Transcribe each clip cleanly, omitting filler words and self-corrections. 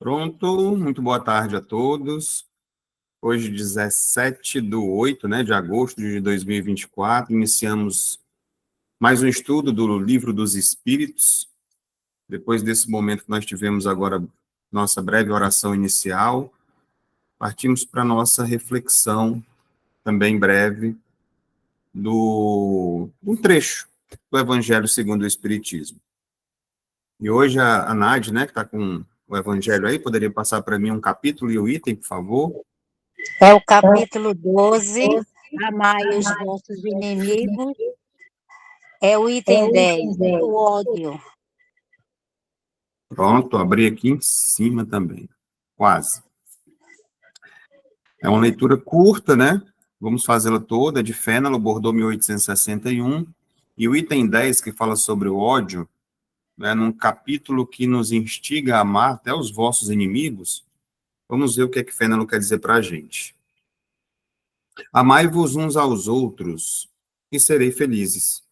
Pronto, muito boa tarde a todos. Hoje, 17/8, de agosto de 2024, iniciamos mais um estudo do Livro dos Espíritos. Depois desse momento que nós tivemos agora, nossa breve oração inicial, partimos para a nossa reflexão, também breve, um trecho do Evangelho segundo o Espiritismo. E hoje a Nádia, que está com o Evangelho aí, poderia passar para mim um capítulo e o item, por favor? É o capítulo 12, amai os vossos inimigos. É o item 10, o ódio. Pronto, abri aqui em cima também. Quase. É uma leitura curta, Vamos fazê-la toda, de Fénelon, Bordeaux, 1861. E o item 10, que fala sobre o ódio, num capítulo que nos instiga a amar até os vossos inimigos. Vamos ver o que é que Fénelon quer dizer para a gente. Amai-vos uns aos outros e serei felizes.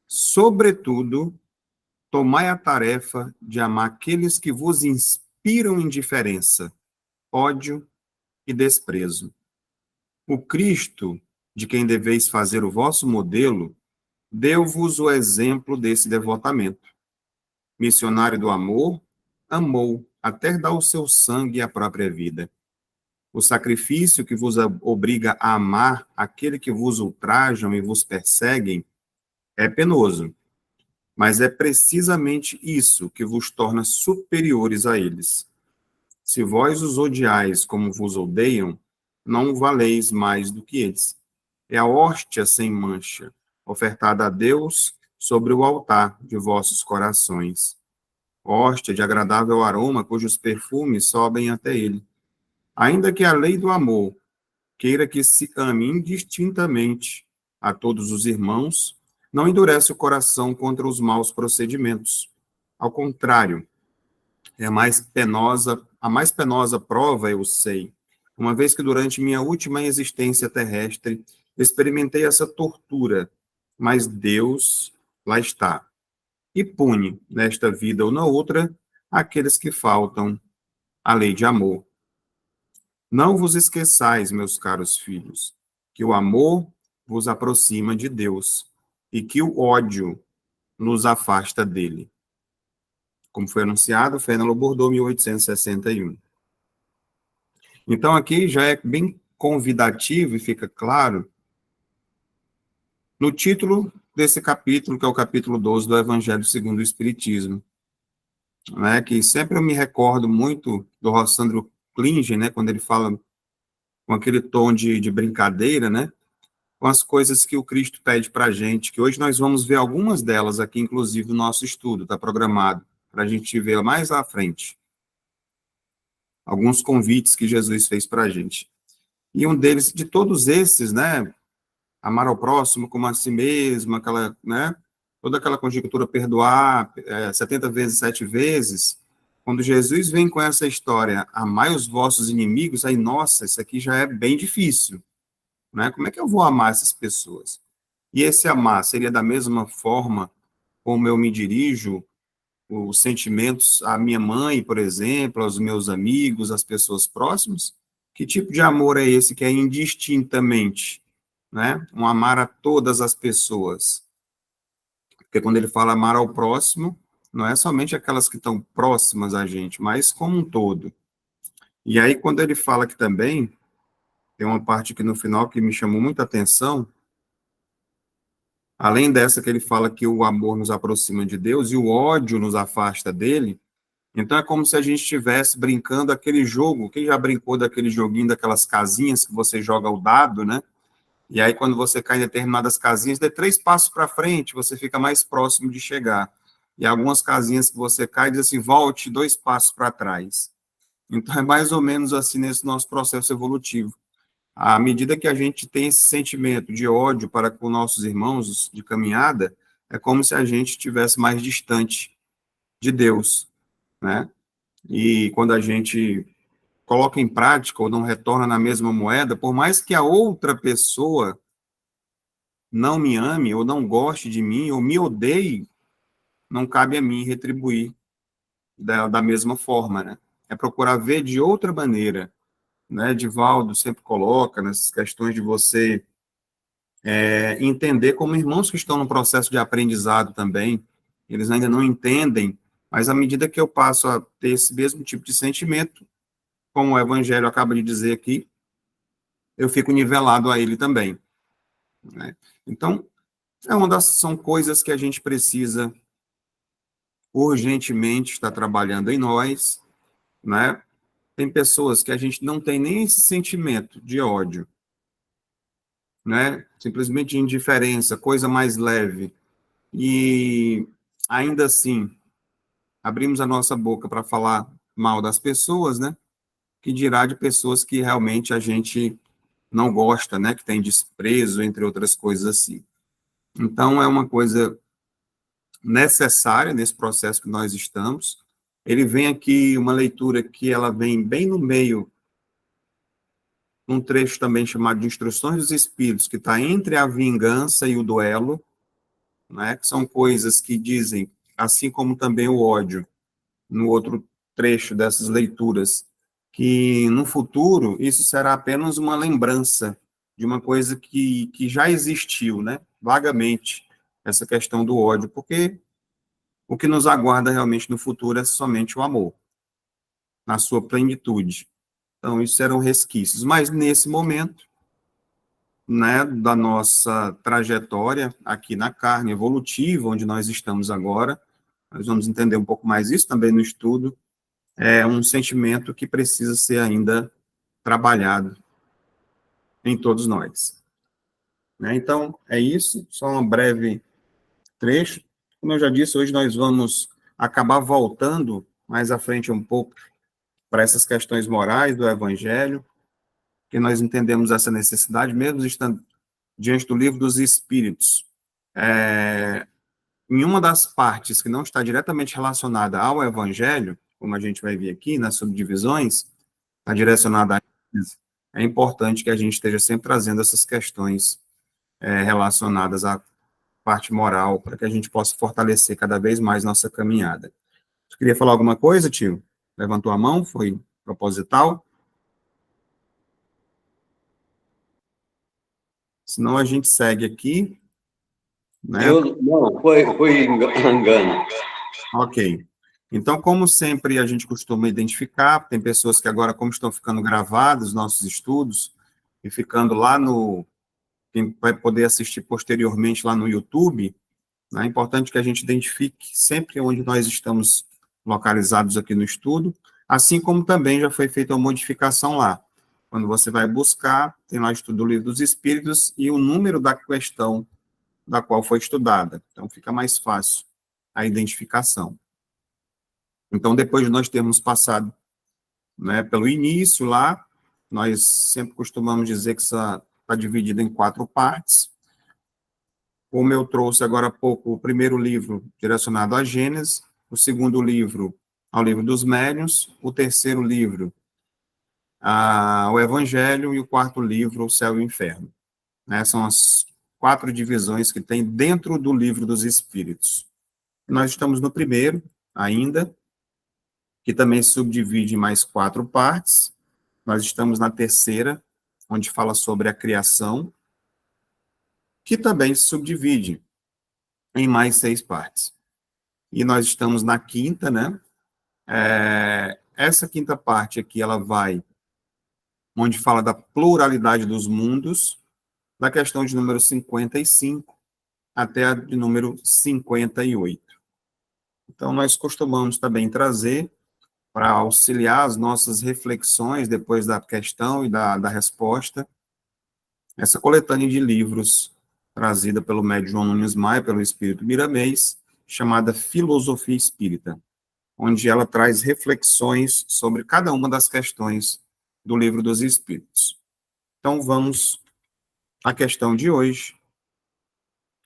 Sobretudo, tomai a tarefa de amar aqueles que vos inspiram indiferença, ódio e desprezo. O Cristo, de quem deveis fazer o vosso modelo, deu-vos o exemplo desse devotamento. Missionário do amor, amou até dar o seu sangue e a própria vida. O sacrifício que vos obriga a amar aquele que vos ultrajam e vos perseguem é penoso, mas é precisamente isso que vos torna superiores a eles. Se vós os odiais como vos odeiam, não valeis mais do que eles. É a hóstia sem mancha, ofertada a Deus sobre o altar de vossos corações. Hóstia de agradável aroma, cujos perfumes sobem até ele. Ainda que a lei do amor queira que se ame indistintamente a todos os irmãos, não endurece o coração contra os maus procedimentos. Ao contrário, a mais penosa prova eu sei, uma vez que durante minha última existência terrestre experimentei essa tortura, mas Deus lá está, e pune, nesta vida ou na outra, aqueles que faltam à lei de amor. Não vos esqueçais, meus caros filhos, que o amor vos aproxima de Deus e que o ódio nos afasta dele. Como foi anunciado, Fénelon, Bordeaux, 1861. Então, aqui já é bem convidativo e fica claro no título desse capítulo, que é o capítulo 12 do Evangelho segundo o Espiritismo, que sempre eu me recordo muito do Rossandro Klingen, quando ele fala com aquele tom de brincadeira, com as coisas que o Cristo pede para a gente, que hoje nós vamos ver algumas delas aqui, inclusive, no nosso estudo, está programado, para a gente ver mais à frente. Alguns convites que Jesus fez para a gente. E um deles, de todos esses, amar ao próximo como a si mesmo, aquela, toda aquela conjectura perdoar 70 vezes, 7 vezes, quando Jesus vem com essa história, amai os vossos inimigos, aí, nossa, isso aqui já é bem difícil, Como é que eu vou amar essas pessoas? E esse amar seria da mesma forma como eu me dirijo os sentimentos à minha mãe, por exemplo, aos meus amigos, às pessoas próximas? Que tipo de amor é esse que é indistintamente, Um amar a todas as pessoas? Porque quando ele fala amar ao próximo, não é somente aquelas que estão próximas a gente, mas como um todo. E aí, quando ele fala que também, tem uma parte aqui no final que me chamou muita atenção, além dessa que ele fala que o amor nos aproxima de Deus e o ódio nos afasta dele, então é como se a gente estivesse brincando aquele jogo, quem já brincou daquele joguinho, daquelas casinhas que você joga o dado, E aí quando você cai em determinadas casinhas, dê 3 passos para frente, você fica mais próximo de chegar. E algumas casinhas que você cai, diz assim, volte 2 passos para trás. Então é mais ou menos assim nesse nosso processo evolutivo. À medida que a gente tem esse sentimento de ódio para com nossos irmãos de caminhada, é como se a gente estivesse mais distante de Deus, E quando a gente coloca em prática ou não retorna na mesma moeda, por mais que a outra pessoa não me ame ou não goste de mim ou me odeie, não cabe a mim retribuir da mesma forma, é procurar ver de outra maneira, né? Divaldo sempre coloca nessas questões de você entender como irmãos que estão no processo de aprendizado também, eles ainda não entendem, mas à medida que eu passo a ter esse mesmo tipo de sentimento, como o Evangelho acaba de dizer aqui, eu fico nivelado a ele também, né? Então, são coisas que a gente precisa urgentemente estar trabalhando em nós, né? Tem pessoas que a gente não tem nem esse sentimento de ódio, né? Simplesmente de indiferença, coisa mais leve. E ainda assim, abrimos a nossa boca para falar mal das pessoas, né? Que dirá de pessoas que realmente a gente não gosta, né? Que tem desprezo, entre outras coisas assim. Então, é uma coisa necessária nesse processo que nós estamos. Ele vem aqui, uma leitura que ela vem bem no meio, um trecho também chamado de Instruções dos Espíritos, que está entre a vingança e o duelo, né? Que são coisas que dizem, assim como também o ódio, no outro trecho dessas leituras, que no futuro isso será apenas uma lembrança de uma coisa que já existiu, né? Vagamente, essa questão do ódio, porque o que nos aguarda realmente no futuro é somente o amor, na sua plenitude. Então, isso eram resquícios. Mas, nesse momento, né, da nossa trajetória aqui na carne evolutiva, onde nós estamos agora, nós vamos entender um pouco mais isso também no estudo, é um sentimento que precisa ser ainda trabalhado em todos nós, né? Então, é isso, só um breve trecho. Como eu já disse, hoje nós vamos acabar voltando mais à frente um pouco para essas questões morais do Evangelho, que nós entendemos essa necessidade, mesmo estando diante do livro dos Espíritos. Em uma das partes que não está diretamente relacionada ao Evangelho, como a gente vai ver aqui nas subdivisões, está direcionada a eles, é importante que a gente esteja sempre trazendo essas questões relacionadas à parte moral, para que a gente possa fortalecer cada vez mais nossa caminhada. Você queria falar alguma coisa, tio? Levantou a mão, foi proposital? Senão a gente segue aqui, né? Não, foi engano. Ok. Então, como sempre, a gente costuma identificar, tem pessoas que agora, como estão ficando gravados os nossos estudos, e ficando lá no... Quem vai poder assistir posteriormente lá no YouTube, né, é importante que a gente identifique sempre onde nós estamos localizados aqui no estudo, assim como também já foi feita uma modificação lá. Quando você vai buscar, tem lá o estudo do Livro dos Espíritos e o número da questão da qual foi estudada. Então, fica mais fácil a identificação. Então, depois de nós termos passado, né, pelo início lá, nós sempre costumamos dizer que está dividido em 4 partes. Como eu trouxe agora há pouco o primeiro livro direcionado à Gênesis, o segundo livro ao livro dos Médiuns, o terceiro livro ao Evangelho e o quarto livro, o Céu e o Inferno. Né, são as 4 divisões que tem dentro do livro dos Espíritos. Nós estamos no primeiro ainda, que também subdivide em mais 4 partes. Nós estamos na terceira, onde fala sobre a criação, que também se subdivide em mais 6 partes. E nós estamos na quinta, né? Essa quinta parte aqui, ela vai, onde fala da pluralidade dos mundos, da questão de número 55 até a de número 58. Então, nós costumamos também trazer, para auxiliar as nossas reflexões depois da questão e da resposta, essa coletânea de livros trazida pelo médium João Nunes Maia, pelo Espírito Miramês, chamada Filosofia Espírita, onde ela traz reflexões sobre cada uma das questões do Livro dos Espíritos. Então, vamos à questão de hoje,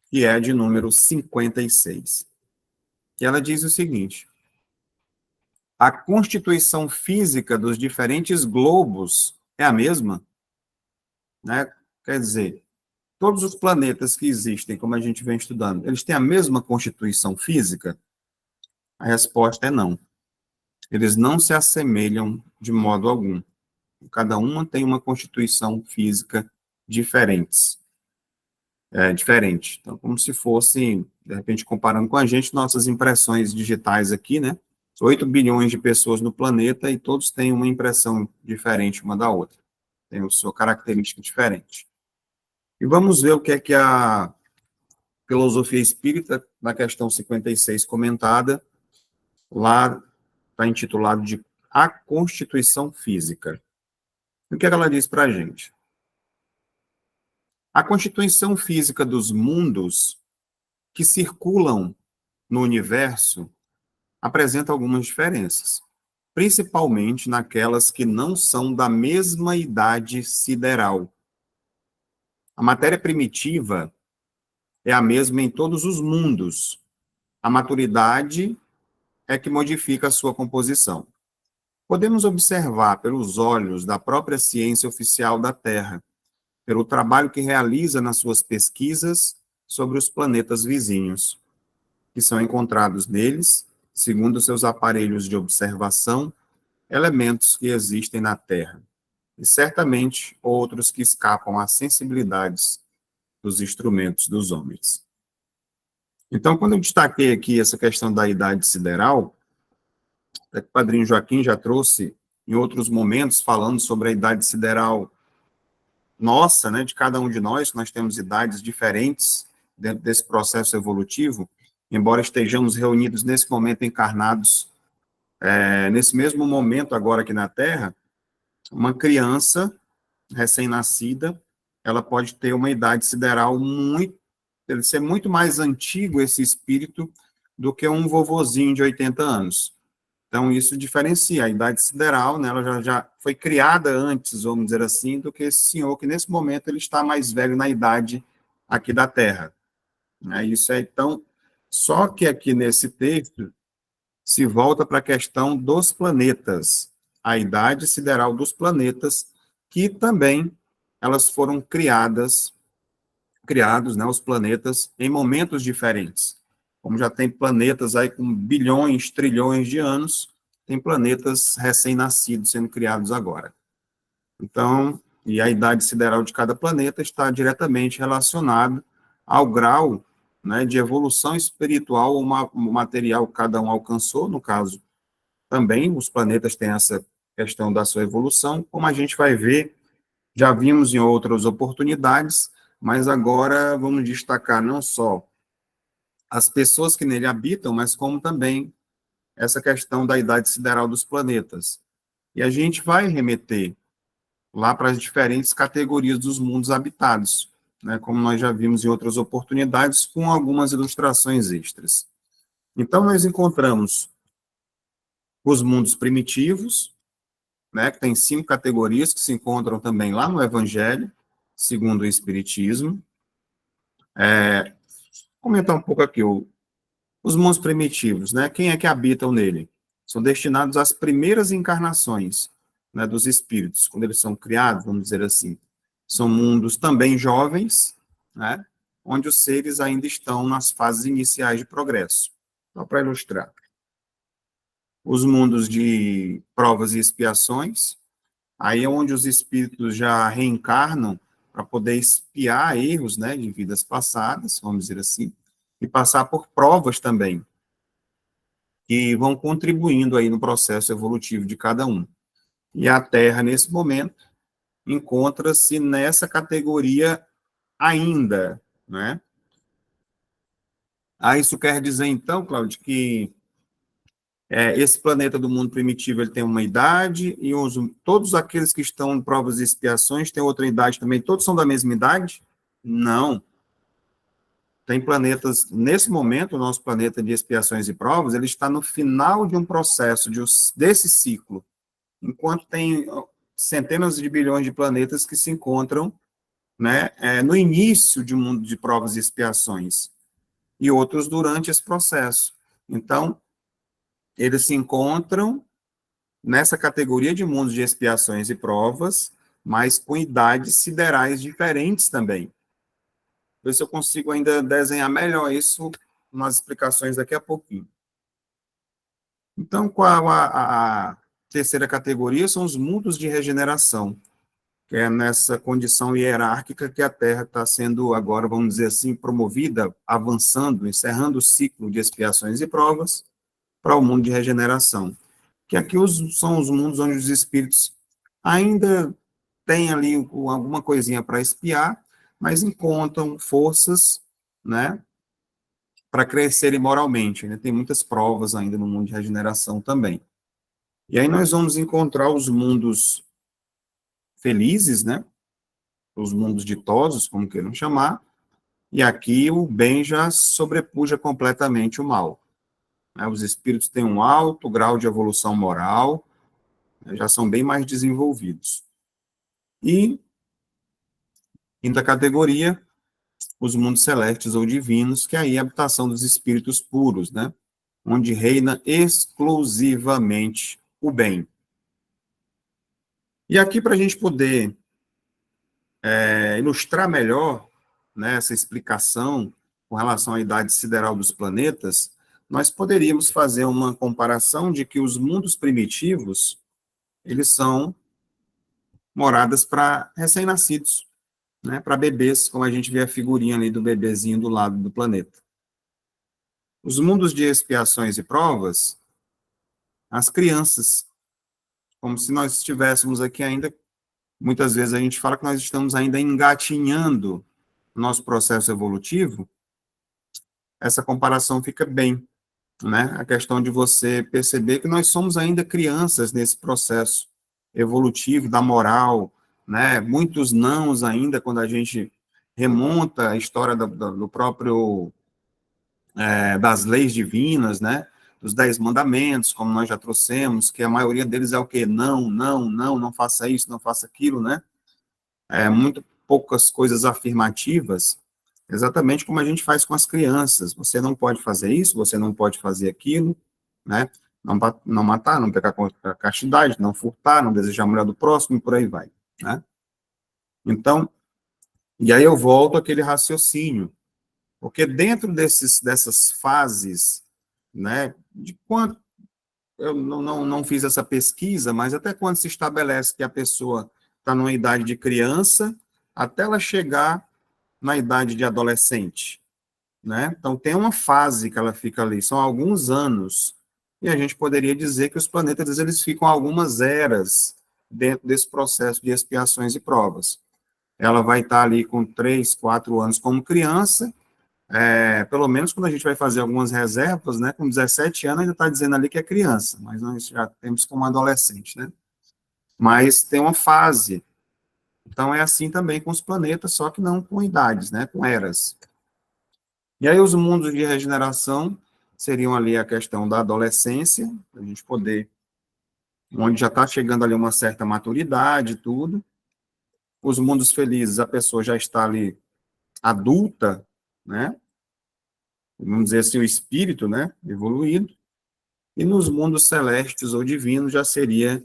que é de número 56. E ela diz o seguinte: a constituição física dos diferentes globos é a mesma, né? Quer dizer, todos os planetas que existem, como a gente vem estudando, eles têm a mesma constituição física? A resposta é não. Eles não se assemelham de modo algum. Cada uma tem uma constituição física diferente. Então, como se fosse, de repente, comparando com a gente, nossas impressões digitais aqui, né? 8 bilhões de pessoas no planeta e todos têm uma impressão diferente uma da outra. Tem a sua característica diferente. E vamos ver o que é que a filosofia espírita, na questão 56 comentada, lá está intitulado de A Constituição Física. O que é que ela diz para a gente? A constituição física dos mundos que circulam no universo apresenta algumas diferenças, principalmente naquelas que não são da mesma idade sideral. A matéria primitiva é a mesma em todos os mundos. A maturidade é que modifica a sua composição. Podemos observar pelos olhos da própria ciência oficial da Terra, pelo trabalho que realiza nas suas pesquisas sobre os planetas vizinhos, que são encontrados neles, segundo seus aparelhos de observação, elementos que existem na Terra, e certamente outros que escapam às sensibilidades dos instrumentos dos homens. Então, quando eu destaquei aqui essa questão da idade sideral, o padrinho Joaquim já trouxe em outros momentos, falando sobre a idade sideral nossa, né, de cada um de nós temos idades diferentes dentro desse processo evolutivo, embora estejamos reunidos nesse momento encarnados, nesse mesmo momento agora aqui na Terra, uma criança recém-nascida, ela pode ter uma idade sideral ser muito mais antigo esse espírito do que um vovozinho de 80 anos. Então, isso diferencia. A idade sideral, né, ela já foi criada antes, vamos dizer assim, do que esse senhor, que nesse momento ele está mais velho na idade aqui da Terra. Isso é, então, só que aqui nesse texto se volta para a questão dos planetas, a idade sideral dos planetas, que também elas foram criados, né, os planetas em momentos diferentes. Como já tem planetas aí com bilhões, trilhões de anos, tem planetas recém-nascidos sendo criados agora. Então, e a idade sideral de cada planeta está diretamente relacionada ao grau, né, de evolução espiritual ou material que cada um alcançou, no caso, também os planetas têm essa questão da sua evolução, como a gente vai ver, já vimos em outras oportunidades, mas agora vamos destacar não só as pessoas que nele habitam, mas como também essa questão da idade sideral dos planetas. E a gente vai remeter lá para as diferentes categorias dos mundos habitados, né, como nós já vimos em outras oportunidades, com algumas ilustrações extras. Então, nós encontramos os mundos primitivos, né, que tem 5 categorias que se encontram também lá no Evangelho, segundo o Espiritismo. Comentar um pouco aqui, os mundos primitivos, né, quem é que habitam nele? São destinados às primeiras encarnações, né, dos espíritos, quando eles são criados, vamos dizer assim. São mundos também jovens, né, onde os seres ainda estão nas fases iniciais de progresso. Só para ilustrar. Os mundos de provas e expiações, aí é onde os espíritos já reencarnam para poder expiar erros, né, de vidas passadas, vamos dizer assim, e passar por provas também, que vão contribuindo aí no processo evolutivo de cada um. E a Terra, nesse momento, encontra-se nessa categoria ainda, né? Isso quer dizer, então, Cláudio, que esse planeta do mundo primitivo ele tem uma idade, e todos aqueles que estão em provas e expiações têm outra idade também, todos são da mesma idade? Não. Tem planetas, nesse momento, o nosso planeta de expiações e provas, ele está no final de um processo desse ciclo, enquanto tem centenas de bilhões de planetas que se encontram, né, no início de um mundo de provas e expiações, e outros durante esse processo. Então, eles se encontram nessa categoria de mundos de expiações e provas, mas com idades siderais diferentes também. Ver se eu consigo ainda desenhar melhor isso nas explicações daqui a pouquinho. Então, qual a terceira categoria são os mundos de regeneração, que é nessa condição hierárquica que a Terra está sendo agora, vamos dizer assim, promovida, avançando, encerrando o ciclo de expiações e provas para o mundo de regeneração. Que aqui são os mundos onde os espíritos ainda têm ali alguma coisinha para expiar, mas encontram forças, né, para crescerem moralmente, né? Tem muitas provas ainda no mundo de regeneração também. E aí nós vamos encontrar os mundos felizes, né? Os mundos ditosos, como queiram chamar, e aqui o bem já sobrepuja completamente o mal, né? Os espíritos têm um alto grau de evolução moral, né? Já são bem mais desenvolvidos. E, quinta categoria, os mundos celestes ou divinos, que aí é a habitação dos espíritos puros, né? Onde reina exclusivamente o bem. E aqui, para a gente poder ilustrar melhor, né, essa explicação com relação à idade sideral dos planetas, nós poderíamos fazer uma comparação de que os mundos primitivos, eles são moradas para recém-nascidos, né, para bebês, como a gente vê a figurinha ali do bebezinho do lado do planeta. Os mundos de expiações e provas, as crianças, como se nós estivéssemos aqui ainda, muitas vezes a gente fala que nós estamos ainda engatinhando o nosso processo evolutivo, essa comparação fica bem, né? A questão de você perceber que nós somos ainda crianças nesse processo evolutivo da moral, né? Muitos nãos ainda quando a gente remonta a história do próprio das leis divinas, né? Dos 10 mandamentos, como nós já trouxemos, que a maioria deles é o quê? Não, não, não, não faça isso, não faça aquilo, né? Muito poucas coisas afirmativas, exatamente como a gente faz com as crianças. Você não pode fazer isso, você não pode fazer aquilo, né? Não matar, não pecar contra a castidade, não furtar, não desejar a mulher do próximo, e por aí vai, né? Então, e aí eu volto àquele raciocínio, porque dentro dessas fases, né, de quanto, eu não fiz essa pesquisa, mas até quando se estabelece que a pessoa está numa idade de criança, até ela chegar na idade de adolescente, né? Então, tem uma fase que ela fica ali, são alguns anos, e a gente poderia dizer que os planetas, eles ficam algumas eras dentro desse processo de expiações e provas. Ela vai estar ali com 3, 4 anos como criança, pelo menos quando a gente vai fazer algumas reservas, né, com 17 anos ainda está dizendo ali que é criança, mas nós já temos como adolescente, né? Mas tem uma fase. Então, é assim também com os planetas, só que não com idades, né, com eras. E aí os mundos de regeneração seriam ali a questão da adolescência, a gente poder, onde já está chegando ali uma certa maturidade e tudo. Os mundos felizes, a pessoa já está ali adulta, né? Vamos dizer assim, o espírito, né? Evoluído. E nos mundos celestes ou divinos já seria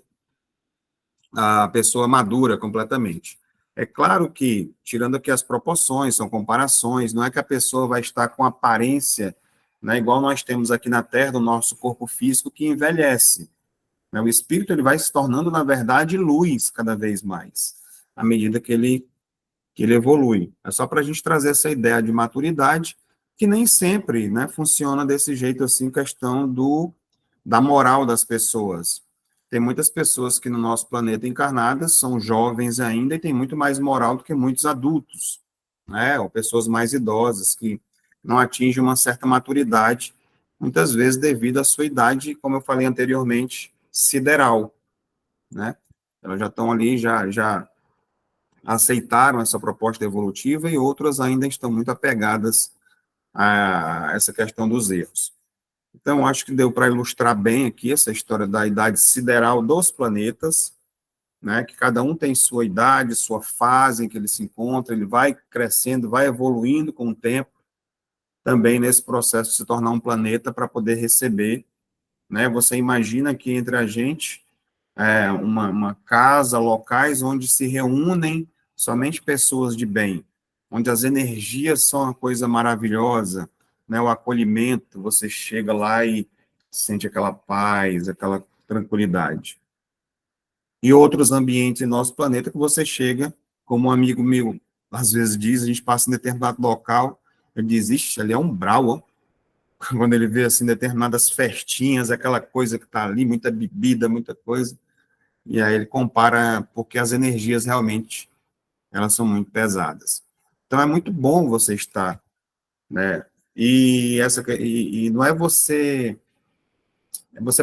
a pessoa madura completamente. É claro que, tirando aqui as proporções, são comparações, não é que a pessoa vai estar com aparência, né, igual nós temos aqui na Terra, no nosso corpo físico, que envelhece. Né? O espírito ele vai se tornando, na verdade, luz cada vez mais, à medida que ele evolui. É só para a gente trazer essa ideia de maturidade, que nem sempre, né, funciona desse jeito assim, questão da moral das pessoas. Tem muitas pessoas que no nosso planeta encarnadas são jovens ainda e têm muito mais moral do que muitos adultos, né? Ou pessoas mais idosas que não atingem uma certa maturidade, muitas vezes devido à sua idade, como eu falei anteriormente, sideral, né? Elas já estão ali, já aceitaram essa proposta evolutiva e outras ainda estão muito apegadas a essa questão dos erros. Então, acho que deu para ilustrar bem aqui essa história da idade sideral dos planetas, né, que cada um tem sua idade, sua fase em que ele se encontra, ele vai crescendo, vai evoluindo com o tempo, também nesse processo de se tornar um planeta para poder receber, né, você imagina que entre a gente, uma casa, locais onde se reúnem somente pessoas de bem, onde as energias são uma coisa maravilhosa, né, o acolhimento, você chega lá e sente aquela paz, aquela tranquilidade. E outros ambientes em nosso planeta que você chega, como um amigo meu, às vezes diz, a gente passa em determinado local, ele diz, ixi, ali é umbral, ó. Quando ele vê, assim, determinadas festinhas, aquela coisa que está ali, muita bebida, muita coisa, e aí ele compara, porque as energias realmente, elas são muito pesadas. Então, é muito bom você estar, né, e não é você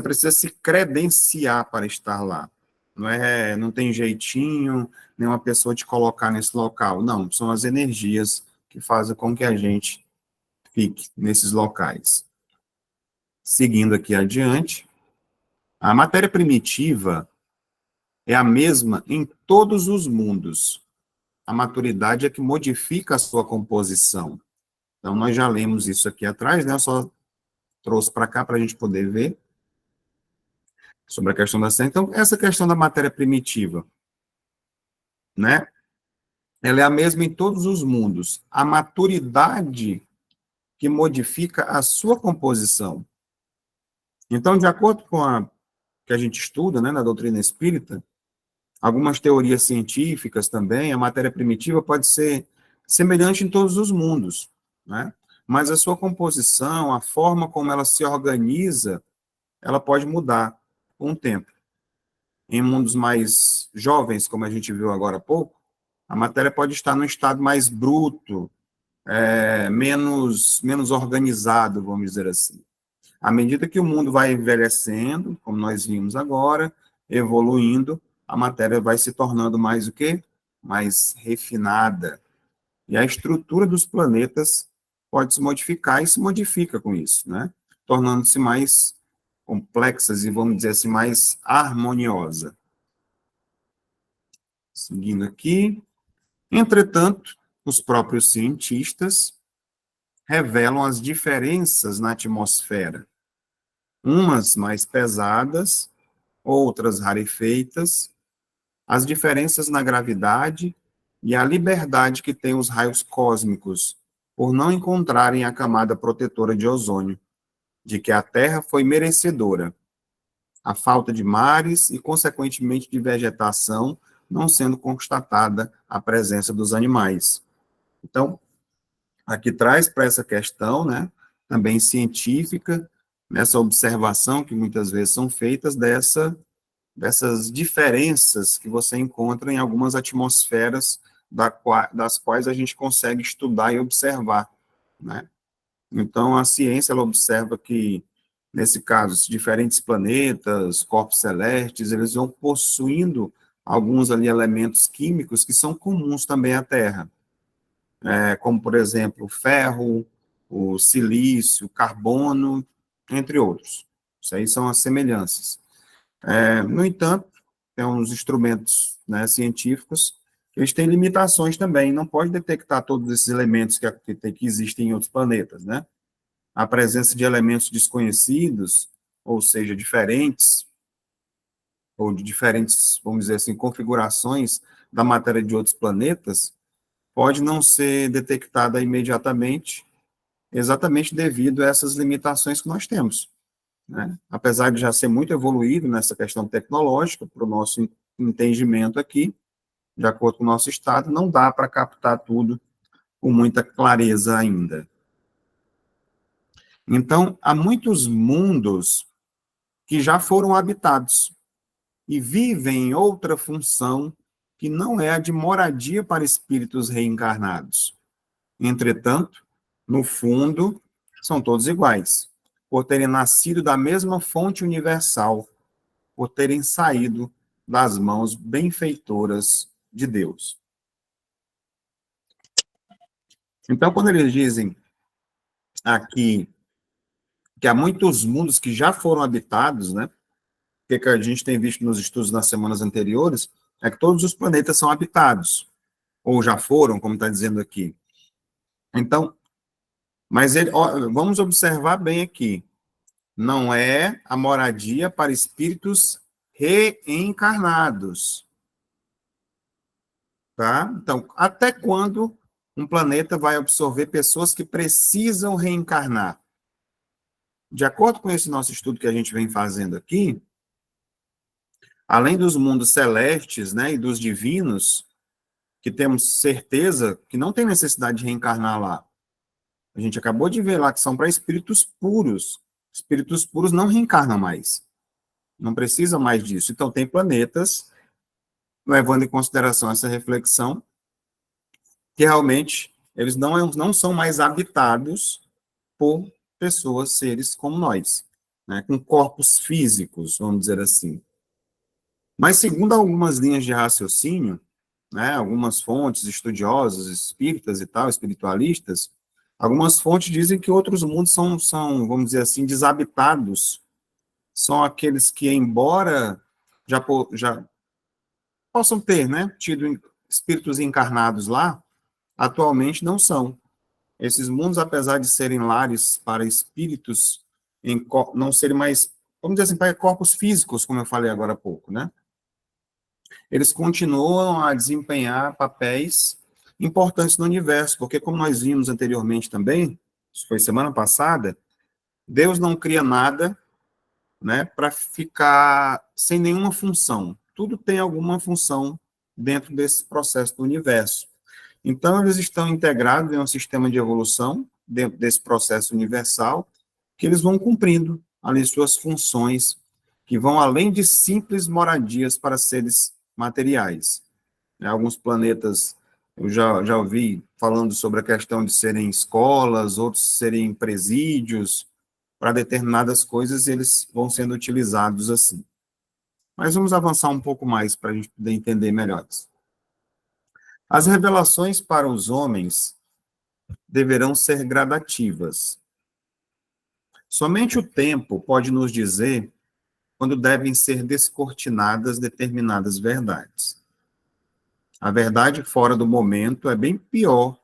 precisa se credenciar para estar lá. Não tem jeitinho, nenhuma pessoa te colocar nesse local. Não, são as energias que fazem com que a gente fique nesses locais. Seguindo aqui adiante, a matéria primitiva é a mesma em todos os mundos. A maturidade é que modifica a sua composição. Então, nós já lemos isso aqui atrás, né? Eu só trouxe para cá para a gente poder ver sobre a questão da ciência. Então, essa questão da matéria primitiva, né? Ela é a mesma em todos os mundos. A maturidade que modifica a sua composição. Então, de acordo com a que a gente estuda, né, na doutrina espírita, algumas teorias científicas também, a matéria primitiva pode ser semelhante em todos os mundos, né? Mas a sua composição, a forma como ela se organiza, ela pode mudar com o tempo. Em mundos mais jovens, como a gente viu agora há pouco, a matéria pode estar num estado mais bruto, menos organizado, vamos dizer assim. À medida que o mundo vai envelhecendo, como nós vimos agora, evoluindo, a matéria vai se tornando mais o quê? Mais refinada. E a estrutura dos planetas pode se modificar e se modifica com isso, né? Tornando-se mais complexas e, vamos dizer assim, mais harmoniosa. Seguindo aqui. Entretanto, os próprios cientistas revelam as diferenças na atmosfera, umas mais pesadas, outras rarefeitas, as diferenças na gravidade e a liberdade que têm os raios cósmicos, por não encontrarem a camada protetora de ozônio, de que a Terra foi merecedora, a falta de mares e, consequentemente, de vegetação, não sendo constatada a presença dos animais. Então, aqui traz para essa questão, né, também científica, nessa observação que muitas vezes são feitas dessas diferenças que você encontra em algumas atmosferas das quais a gente consegue estudar e observar, né? Então, a ciência, ela observa que, nesse caso, os diferentes planetas, corpos celestes, eles vão possuindo alguns ali elementos químicos que são comuns também à Terra, como, por exemplo, o ferro, o silício, o carbono, entre outros. Isso aí são as semelhanças. No entanto, tem uns instrumentos, né, científicos, que eles têm limitações também, não pode detectar todos esses elementos que existem em outros planetas, né? A presença de elementos desconhecidos, ou seja, diferentes, ou de diferentes, vamos dizer assim, configurações da matéria de outros planetas, pode não ser detectada imediatamente, exatamente devido a essas limitações que nós temos, né? Apesar de já ser muito evoluído nessa questão tecnológica, para o nosso entendimento aqui, de acordo com o nosso estado, não dá para captar tudo com muita clareza ainda. Então, há muitos mundos que já foram habitados e vivem em outra função que não é a de moradia para espíritos reencarnados. Entretanto, no fundo, são todos iguais, por terem nascido da mesma fonte universal, por terem saído das mãos benfeitoras de Deus. Então, quando eles dizem aqui que há muitos mundos que já foram habitados, né? O que a gente tem visto nos estudos nas semanas anteriores é que todos os planetas são habitados, ou já foram, como está dizendo aqui. Então, vamos observar bem aqui. Não é a moradia para espíritos reencarnados. Tá? Então, até quando um planeta vai absorver pessoas que precisam reencarnar? De acordo com esse nosso estudo que a gente vem fazendo aqui, além dos mundos celestes, né, e dos divinos, que temos certeza que não tem necessidade de reencarnar lá. A gente acabou de ver lá que são para espíritos puros. Espíritos puros não reencarnam mais. Não precisam mais disso. Então, tem planetas, levando em consideração essa reflexão, que realmente eles não são mais habitados por pessoas, seres como nós, né, com corpos físicos, vamos dizer assim. Mas, segundo algumas linhas de raciocínio, né, algumas fontes estudiosas, espíritas e tal, espiritualistas, algumas fontes dizem que outros mundos são, vamos dizer assim, desabitados. São aqueles que, embora já possam ter, né, tido espíritos encarnados lá, atualmente não são. Esses mundos, apesar de serem lares para espíritos, não serem mais, vamos dizer assim, para corpos físicos, como eu falei agora há pouco, né? Eles continuam a desempenhar papéis importantes no universo, porque como nós vimos anteriormente também, isso foi semana passada, Deus não cria nada, né, para ficar sem nenhuma função. Tudo tem alguma função dentro desse processo do universo. Então, eles estão integrados em um sistema de evolução, dentro desse processo universal, que eles vão cumprindo ali suas funções, que vão além de simples moradias para seres materiais. Alguns planetas, eu já ouvi falando sobre a questão de serem escolas, outros serem presídios, para determinadas coisas, eles vão sendo utilizados assim. Mas vamos avançar um pouco mais para a gente poder entender melhor isso. As revelações para os homens deverão ser gradativas. Somente o tempo pode nos dizer quando devem ser descortinadas determinadas verdades. A verdade fora do momento é bem pior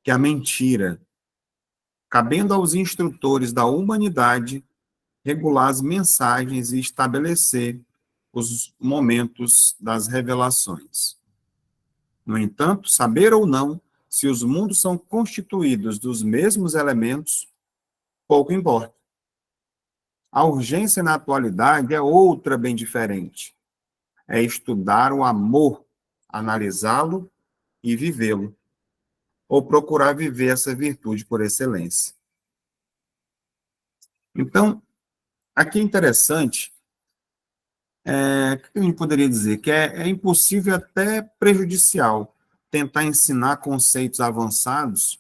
que a mentira, cabendo aos instrutores da humanidade regular as mensagens e estabelecer os momentos das revelações. No entanto, saber ou não se os mundos são constituídos dos mesmos elementos, pouco importa. A urgência na atualidade é outra bem diferente. É estudar o amor, analisá-lo e vivê-lo, ou procurar viver essa virtude por excelência. Então, aqui é interessante, o que a gente poderia dizer? Que é impossível, até prejudicial, tentar ensinar conceitos avançados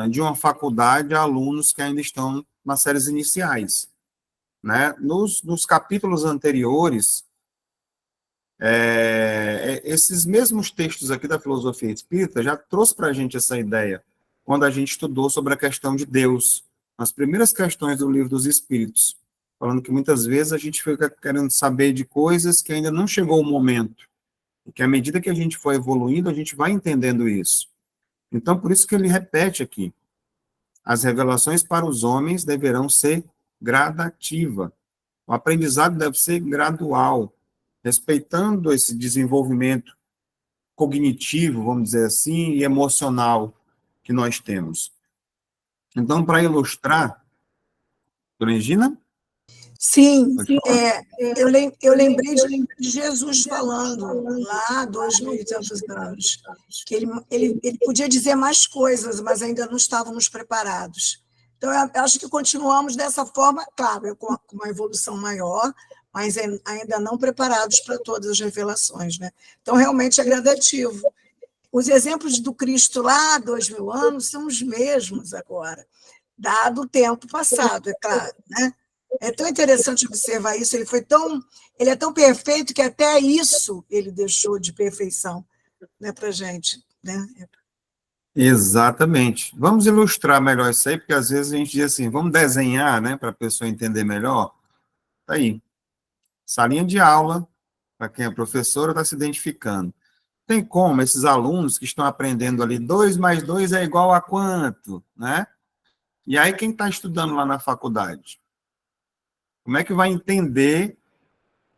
de uma faculdade a alunos que ainda estão nas séries iniciais. Né? Nos capítulos anteriores, esses mesmos textos aqui da filosofia espírita já trouxe para a gente essa ideia, quando a gente estudou sobre a questão de Deus, nas primeiras questões do Livro dos Espíritos, falando que muitas vezes a gente fica querendo saber de coisas que ainda não chegou o momento, e que à medida que a gente for evoluindo, a gente vai entendendo isso. Então, por isso que ele repete aqui, as revelações para os homens deverão ser gradativa. O aprendizado deve ser gradual, respeitando esse desenvolvimento cognitivo, vamos dizer assim, e emocional que nós temos. Então, para ilustrar, Dona Regina? Sim, eu lembrei de Jesus falando lá há 2.000 e tantos anos, que ele podia dizer mais coisas, mas ainda não estávamos preparados. Então, eu acho que continuamos dessa forma, claro, com uma evolução maior, mas ainda não preparados para todas as revelações, né? Então, realmente é gradativo. Os exemplos do Cristo lá há 2.000 anos são os mesmos agora, dado o tempo passado, é claro, né? É tão interessante observar isso, ele é tão perfeito que até isso ele deixou de perfeição, né, para a gente, né? Exatamente. Vamos ilustrar melhor isso aí, porque às vezes a gente diz assim, vamos desenhar, né, para a pessoa entender melhor. Tá aí. Salinha de aula, para quem é professora, está se identificando. Tem como esses alunos que estão aprendendo ali, 2 mais 2 é igual a quanto, né? E aí quem está estudando lá na faculdade? Como é que vai entender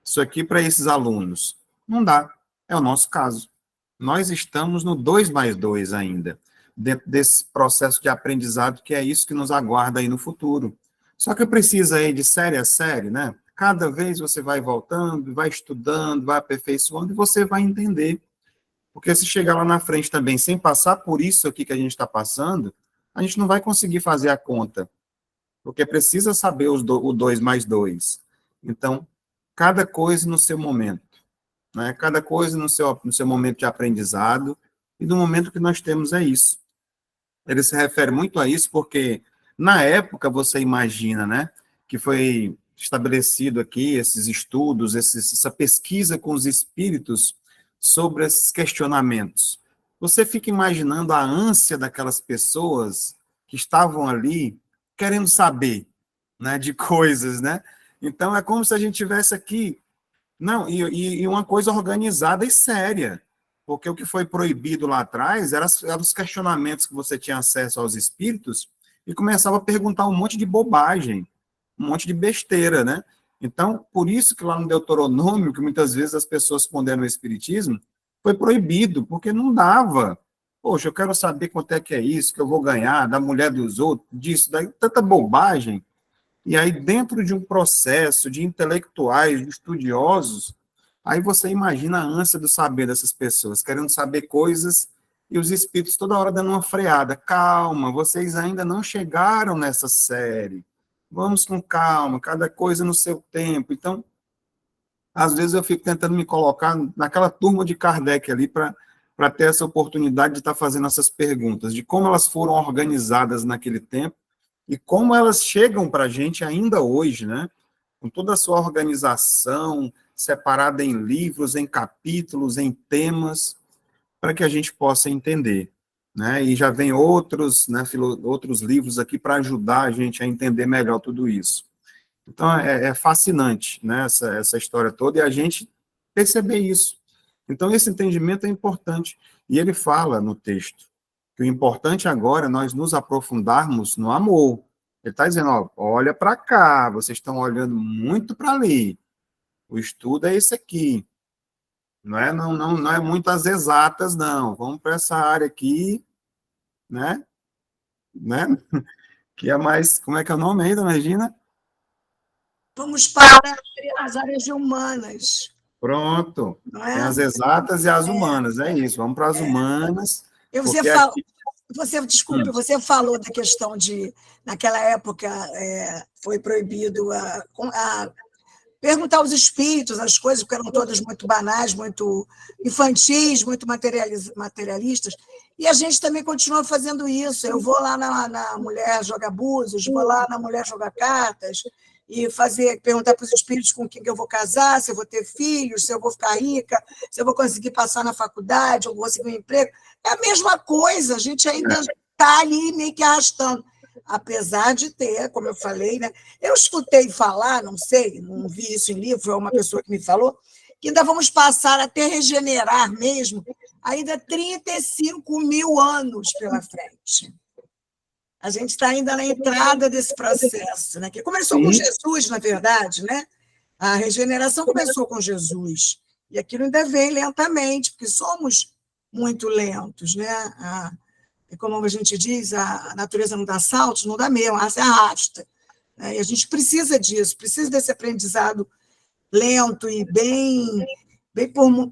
isso aqui para esses alunos? Não dá. É o nosso caso. Nós estamos no 2 mais 2 ainda, dentro desse processo de aprendizado, que é isso que nos aguarda aí no futuro. Só que precisa ir de série a série, né? Cada vez você vai voltando, vai estudando, vai aperfeiçoando e você vai entender. Porque se chegar lá na frente também sem passar por isso aqui que a gente está passando, a gente não vai conseguir fazer a conta. Porque precisa saber o 2 mais 2. Então, cada coisa no seu momento, né? Cada coisa no seu momento de aprendizado, e do momento que nós temos é isso. Ele se refere muito a isso porque, na época, você imagina, né, que foi estabelecido aqui esses estudos, essa pesquisa com os espíritos sobre esses questionamentos. Você fica imaginando a ânsia daquelas pessoas que estavam ali querendo saber, né, de coisas, né? Então, é como se a gente tivesse aqui, não, e uma coisa organizada e séria, porque o que foi proibido lá atrás eram os questionamentos que você tinha acesso aos espíritos e começava a perguntar um monte de bobagem, um monte de besteira, né? Então, por isso que lá no Deuteronômio, que muitas vezes as pessoas condenam o espiritismo, foi proibido, porque não dava. Poxa, eu quero saber quanto é que é isso que eu vou ganhar, da mulher dos outros, disso, daí, tanta bobagem. E aí, dentro de um processo de intelectuais, de estudiosos, aí você imagina a ânsia do saber dessas pessoas, querendo saber coisas, e os espíritos toda hora dando uma freada. Calma, vocês ainda não chegaram nessa série. Vamos com calma, cada coisa no seu tempo. Então, às vezes eu fico tentando me colocar naquela turma de Kardec ali para ter essa oportunidade de estar fazendo essas perguntas, de como elas foram organizadas naquele tempo e como elas chegam para a gente ainda hoje, né? Com toda a sua organização, separada em livros, em capítulos, em temas, para que a gente possa entender, né? E já vem outros, né, outros livros aqui para ajudar a gente a entender melhor tudo isso. Então, é fascinante, né, essa história toda, e a gente perceber isso. Então, esse entendimento é importante. E ele fala no texto que o importante agora é nós nos aprofundarmos no amor. Ele está dizendo, ó, olha para cá, vocês estão olhando muito para ali. O estudo é esse aqui. Não é muito as exatas, não. Vamos para essa área aqui, né? né? Que é mais... Como é que é o nome aí, dona Regina? Vamos para as áreas de humanas. Pronto. Não Tem é? as exatas e as humanas, é isso. Vamos para as humanas. Você Porque fala, aqui... desculpe, você falou da questão de, naquela época, foi proibido a perguntar aos espíritos as coisas, porque eram todas muito banais, muito infantis, muito materialistas, e a gente também continua fazendo isso. Eu vou lá na Mulher Joga Búzios, vou lá na Mulher Joga Cartas, e perguntar para os espíritos com quem eu vou casar, se eu vou ter filhos, se eu vou ficar rica, se eu vou conseguir passar na faculdade, ou vou conseguir um emprego. É a mesma coisa, a gente ainda está ali meio que arrastando. Apesar de ter, como eu falei, né? Eu escutei falar, não sei, não vi isso em livro, foi uma pessoa que me falou, que ainda vamos passar até regenerar mesmo, ainda 35 mil anos pela frente. A gente está ainda na entrada desse processo, né? Que começou com Jesus, na verdade, né? A regeneração começou com Jesus, e aquilo ainda vem lentamente, porque somos muito lentos, né? Como a gente diz, a natureza não dá saltos, não dá mesmo, ela se arrasta. E a gente precisa disso, precisa desse aprendizado lento e bem como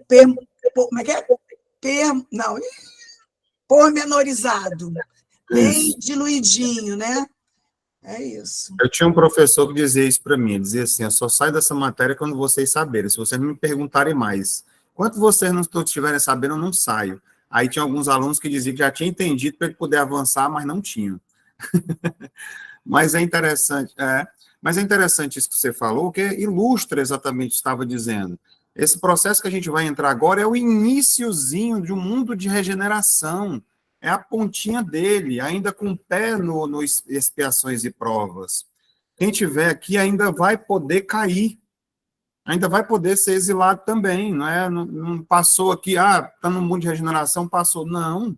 é que é? Pormenorizado, bem diluidinho, né? É isso. Eu tinha um professor que dizia isso para mim, dizia assim, eu só saio dessa matéria quando vocês saberem, se vocês não me perguntarem mais. Enquanto vocês não estiverem sabendo, eu não saio. Aí tinha alguns alunos que diziam que já tinha entendido para ele poder avançar, mas não tinham. Mas é interessante isso que você falou, que ilustra exatamente o que estava dizendo. Esse processo que a gente vai entrar agora é o iniciozinho de um mundo de regeneração. É a pontinha dele, ainda com o pé no expiações e provas. Quem tiver aqui ainda vai poder cair, ainda vai poder ser exilado também, não é? Não passou aqui, está no mundo de regeneração, passou. Não,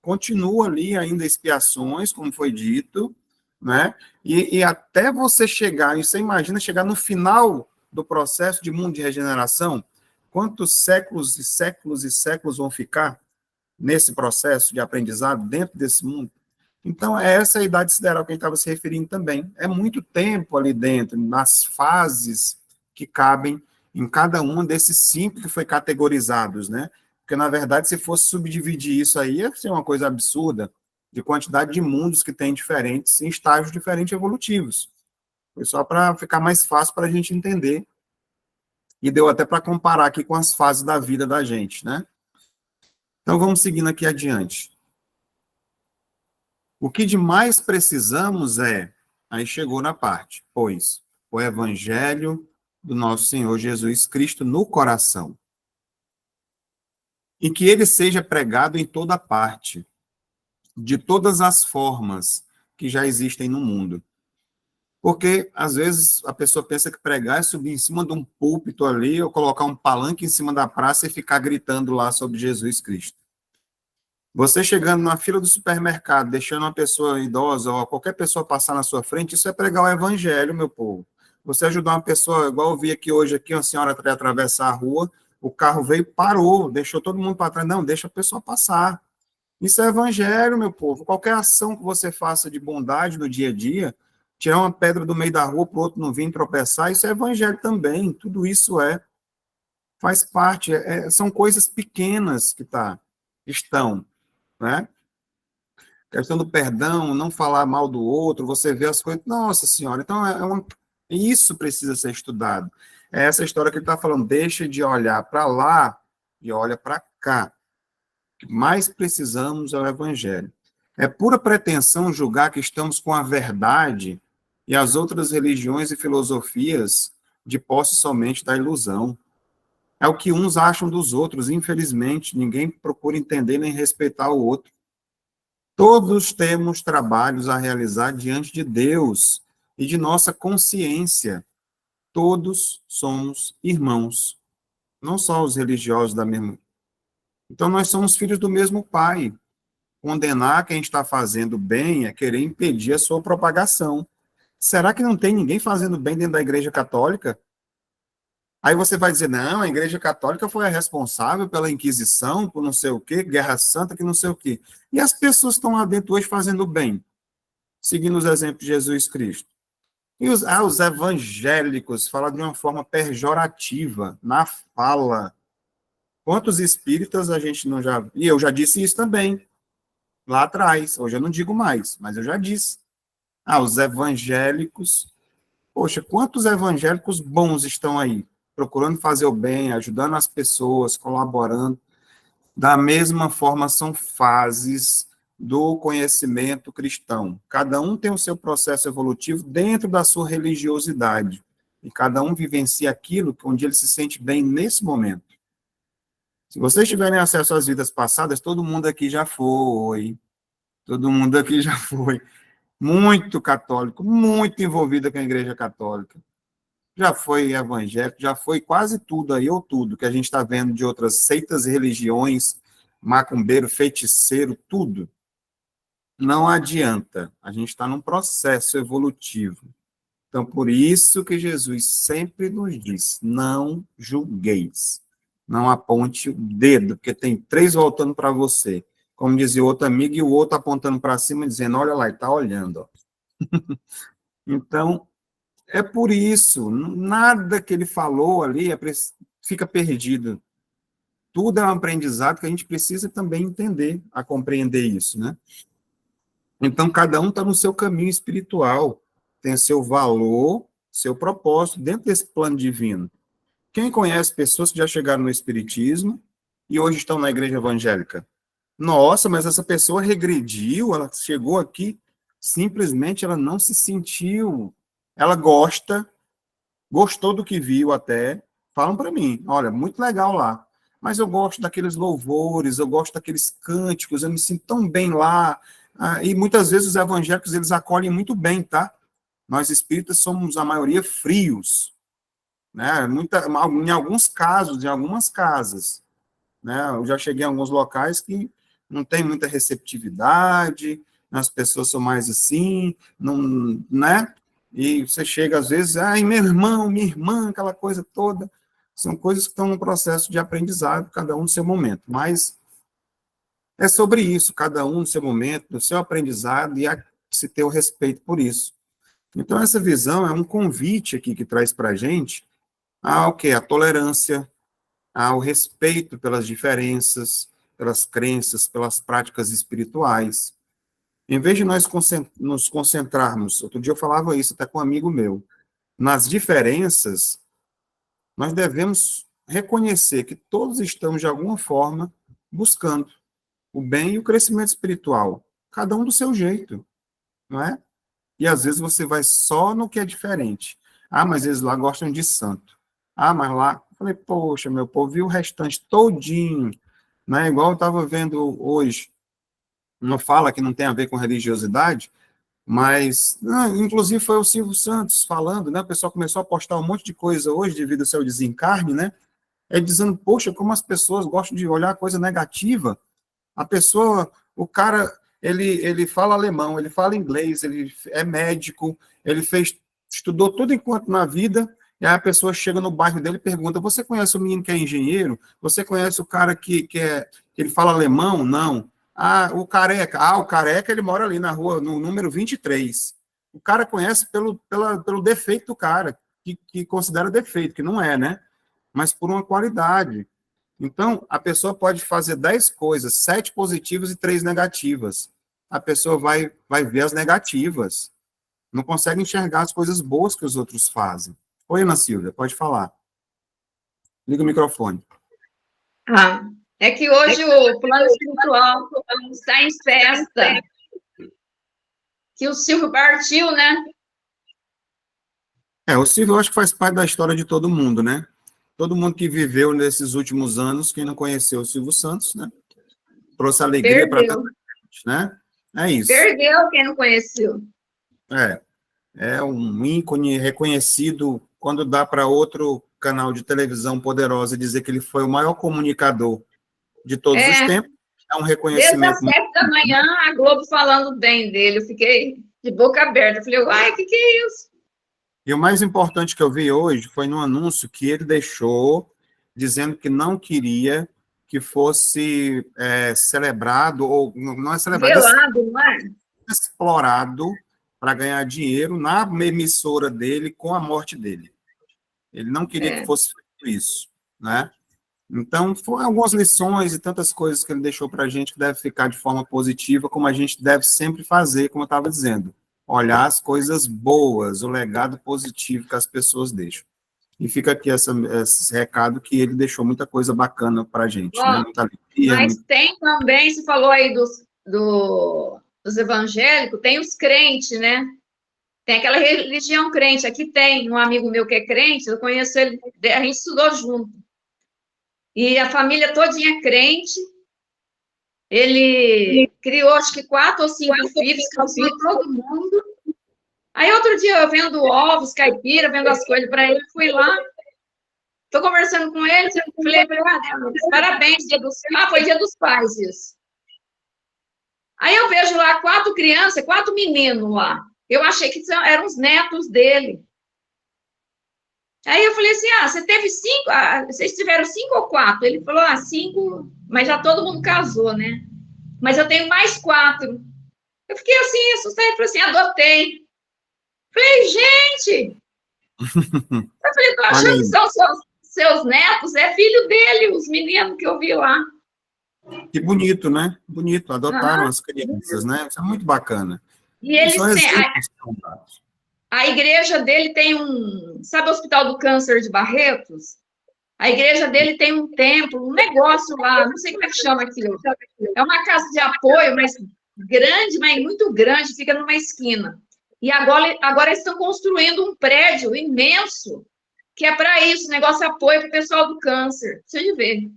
continua ali ainda expiações, como foi dito, né? E até você chegar, e você imagina chegar no final do processo de mundo de regeneração, quantos séculos e séculos e séculos vão ficar nesse processo de aprendizado dentro desse mundo? Então, é essa a idade sideral que a gente estava se referindo também. É muito tempo ali dentro, nas fases que cabem em cada um desses 5 que foi categorizados, né? Porque, na verdade, se fosse subdividir isso aí, ia ser uma coisa absurda, de quantidade de mundos que tem diferentes, em estágios diferentes evolutivos. Foi só para ficar mais fácil para a gente entender. E deu até para comparar aqui com as fases da vida da gente, né? Então, vamos seguindo aqui adiante. O que de mais precisamos aí chegou na parte, pois o evangelho do nosso Senhor Jesus Cristo no coração, e que ele seja pregado em toda parte, de todas as formas que já existem no mundo. Porque, às vezes, a pessoa pensa que pregar é subir em cima de um púlpito ali, ou colocar um palanque em cima da praça e ficar gritando lá sobre Jesus Cristo. Você chegando na fila do supermercado, deixando uma pessoa idosa ou qualquer pessoa passar na sua frente, isso é pregar o evangelho, meu povo. Você ajudar uma pessoa, igual eu vi aqui hoje, uma senhora atravessar a rua, o carro veio, parou, deixou todo mundo para trás. Não, deixa a pessoa passar. Isso é evangelho, meu povo. Qualquer ação que você faça de bondade no dia a dia, tirar uma pedra do meio da rua para o outro não vir tropeçar, isso é evangelho também. Tudo isso faz parte, são coisas pequenas que estão, né? A questão do perdão, não falar mal do outro, você vê as coisas, nossa senhora, então isso precisa ser estudado. É essa história que ele está falando, deixa de olhar para lá e olha para cá. O que mais precisamos é o evangelho. É pura pretensão julgar que estamos com a verdade e as outras religiões e filosofias de posse somente da ilusão. É o que uns acham dos outros, infelizmente, ninguém procura entender nem respeitar o outro. Todos temos trabalhos a realizar diante de Deus e de nossa consciência. Todos somos irmãos, não só os religiosos da mesma. Então, nós somos filhos do mesmo Pai. Condenar quem está fazendo bem é querer impedir a sua propagação. Será que não tem ninguém fazendo bem dentro da Igreja Católica? Aí você vai dizer, não, a Igreja Católica foi a responsável pela Inquisição, por não sei o quê, Guerra Santa, que não sei o quê. E as pessoas estão lá dentro hoje fazendo bem, seguindo os exemplos de Jesus Cristo. E os evangélicos falam de uma forma pejorativa, na fala. Quantos espíritas a gente não já... E eu já disse isso também, lá atrás. Hoje eu não digo mais, mas eu já disse. Os evangélicos... Poxa, quantos evangélicos bons estão aí? Procurando fazer o bem, ajudando as pessoas, colaborando. Da mesma forma, são fases do conhecimento cristão. Cada um tem o seu processo evolutivo dentro da sua religiosidade. E cada um vivencia aquilo onde ele se sente bem nesse momento. Se vocês tiverem acesso às vidas passadas, todo mundo aqui já foi. Todo mundo aqui já foi. Muito católico, muito envolvido com a Igreja Católica. Já foi evangélico, já foi quase tudo aí, ou tudo, que a gente está vendo de outras seitas e religiões, macumbeiro, feiticeiro, tudo. Não adianta, a gente está num processo evolutivo. Então, por isso que Jesus sempre nos diz, não julgueis, não aponte o dedo, porque tem 3 voltando para você. Como dizia o outro amigo, e o outro apontando para cima, dizendo, olha lá, ele está olhando. Ó. Então, é por isso, nada que ele falou ali fica perdido. Tudo é um aprendizado que a gente precisa também entender, a compreender isso, né? Então, cada um está no seu caminho espiritual, tem seu valor, seu propósito dentro desse plano divino. Quem conhece pessoas que já chegaram no espiritismo e hoje estão na igreja evangélica? Nossa, mas essa pessoa regrediu, ela chegou aqui, simplesmente ela não se sentiu, ela gostou do que viu até, falam para mim, olha, muito legal lá, mas eu gosto daqueles louvores, eu gosto daqueles cânticos, eu me sinto tão bem lá, e muitas vezes os evangélicos, eles acolhem muito bem, tá? Nós espíritas somos, a maioria, frios, né? Em alguns casos, em algumas casas, né? Eu já cheguei em alguns locais que não tem muita receptividade, as pessoas são mais assim, não, né? E você chega às vezes, meu irmão, minha irmã, aquela coisa toda, são coisas que estão no processo de aprendizado, cada um no seu momento, mas É sobre isso, cada um no seu momento, no seu aprendizado, e a se ter o respeito por isso. Então, essa visão é um convite aqui que traz para a gente ao quê? A tolerância, ao respeito pelas diferenças, pelas crenças, pelas práticas espirituais. Em vez de nós nos concentrarmos, outro dia eu falava isso até com um amigo meu, nas diferenças, nós devemos reconhecer que todos estamos, de alguma forma, buscando o bem e o crescimento espiritual, cada um do seu jeito, não é? E às vezes você vai só no que é diferente. Ah, mas eles lá gostam de santo. Ah, mas lá, eu falei, poxa, meu povo, viu o restante todinho, né? Igual eu estava vendo hoje, não fala que não tem a ver com religiosidade, mas, inclusive foi o Silvio Santos falando, né? O pessoal começou a postar um monte de coisa hoje devido ao seu desencarne, né? É dizendo, poxa, como as pessoas gostam de olhar coisa negativa. A pessoa, o cara, ele fala alemão, ele fala inglês, ele é médico, estudou tudo enquanto na vida, e aí a pessoa chega no bairro dele e pergunta, você conhece o menino que é engenheiro? Você conhece o cara que ele fala alemão? Não. Ah, o careca. Ah, o careca, ele mora ali na rua, no número 23. O cara conhece pelo defeito do cara, que considera defeito, que não é, né? Mas por uma qualidade. Então, a pessoa pode fazer 10 coisas, 7 positivas e 3 negativas. A pessoa vai ver as negativas. Não consegue enxergar as coisas boas que os outros fazem. Oi, Ana Silvia, pode falar. Liga o microfone. É que hoje o plano espiritual está em festa. Que o Silvio partiu, né? O Silvio eu acho que faz parte da história de todo mundo, né? Todo mundo que viveu nesses últimos anos, quem não conheceu o Silvio Santos, né? Trouxe alegria para tanta gente, né? É isso. Perdeu quem não conheceu. É um ícone reconhecido quando dá para outro canal de televisão poderosa dizer que ele foi o maior comunicador de todos os tempos. É um reconhecimento. Desde as 7 da manhã, a Globo falando bem dele. Eu fiquei de boca aberta. Eu falei, uai, o que é isso? E o mais importante que eu vi hoje foi no anúncio que ele deixou, dizendo que não queria que fosse celebrado, ou não é celebrado, Velado, não é? explorado para ganhar dinheiro na emissora dele com a morte dele. Ele não queria que fosse feito isso, né? Então, foram algumas lições e tantas coisas que ele deixou para a gente que deve ficar de forma positiva, como a gente deve sempre fazer, como eu estava dizendo. Olhar as coisas boas, o legado positivo que as pessoas deixam. E fica aqui esse recado que ele deixou muita coisa bacana para a gente, né? Muita alegria. Mas tem também, você falou aí dos evangélicos, tem os crentes, né? Tem aquela religião crente. Aqui tem um amigo meu que é crente, eu conheço ele, a gente estudou junto. E a família todinha é crente. Ele criou, acho que 4 ou 5 filhos, casou todo mundo. Aí, outro dia, eu vendo ovos, caipira, vendo as coisas para ele, fui lá, estou conversando com ele, falei, parabéns, dia dos... foi dia dos pais, isso. Aí eu vejo lá 4 crianças, 4 meninos lá. Eu achei que eram os netos dele. Aí eu falei assim, você teve 5, vocês tiveram 5 ou 4? Ele falou, 5, mas já todo mundo casou, né? Mas eu tenho mais 4. Eu fiquei assim, assustada, ele falou assim, adotei. Falei, gente! Eu falei, tô achando que são seus netos, é filho dele, os meninos que eu vi lá. Que bonito, né? Bonito, adotaram as crianças, né? Isso é muito bacana. E eles têm... A igreja dele tem sabe o Hospital do Câncer de Barretos? A igreja dele tem um templo, um negócio lá, não sei como é que chama aquilo. É uma casa de apoio, mas grande, mas muito grande, fica numa esquina. E agora eles estão construindo um prédio imenso, que é para isso, negócio de apoio para o pessoal do câncer. Precisa de ver.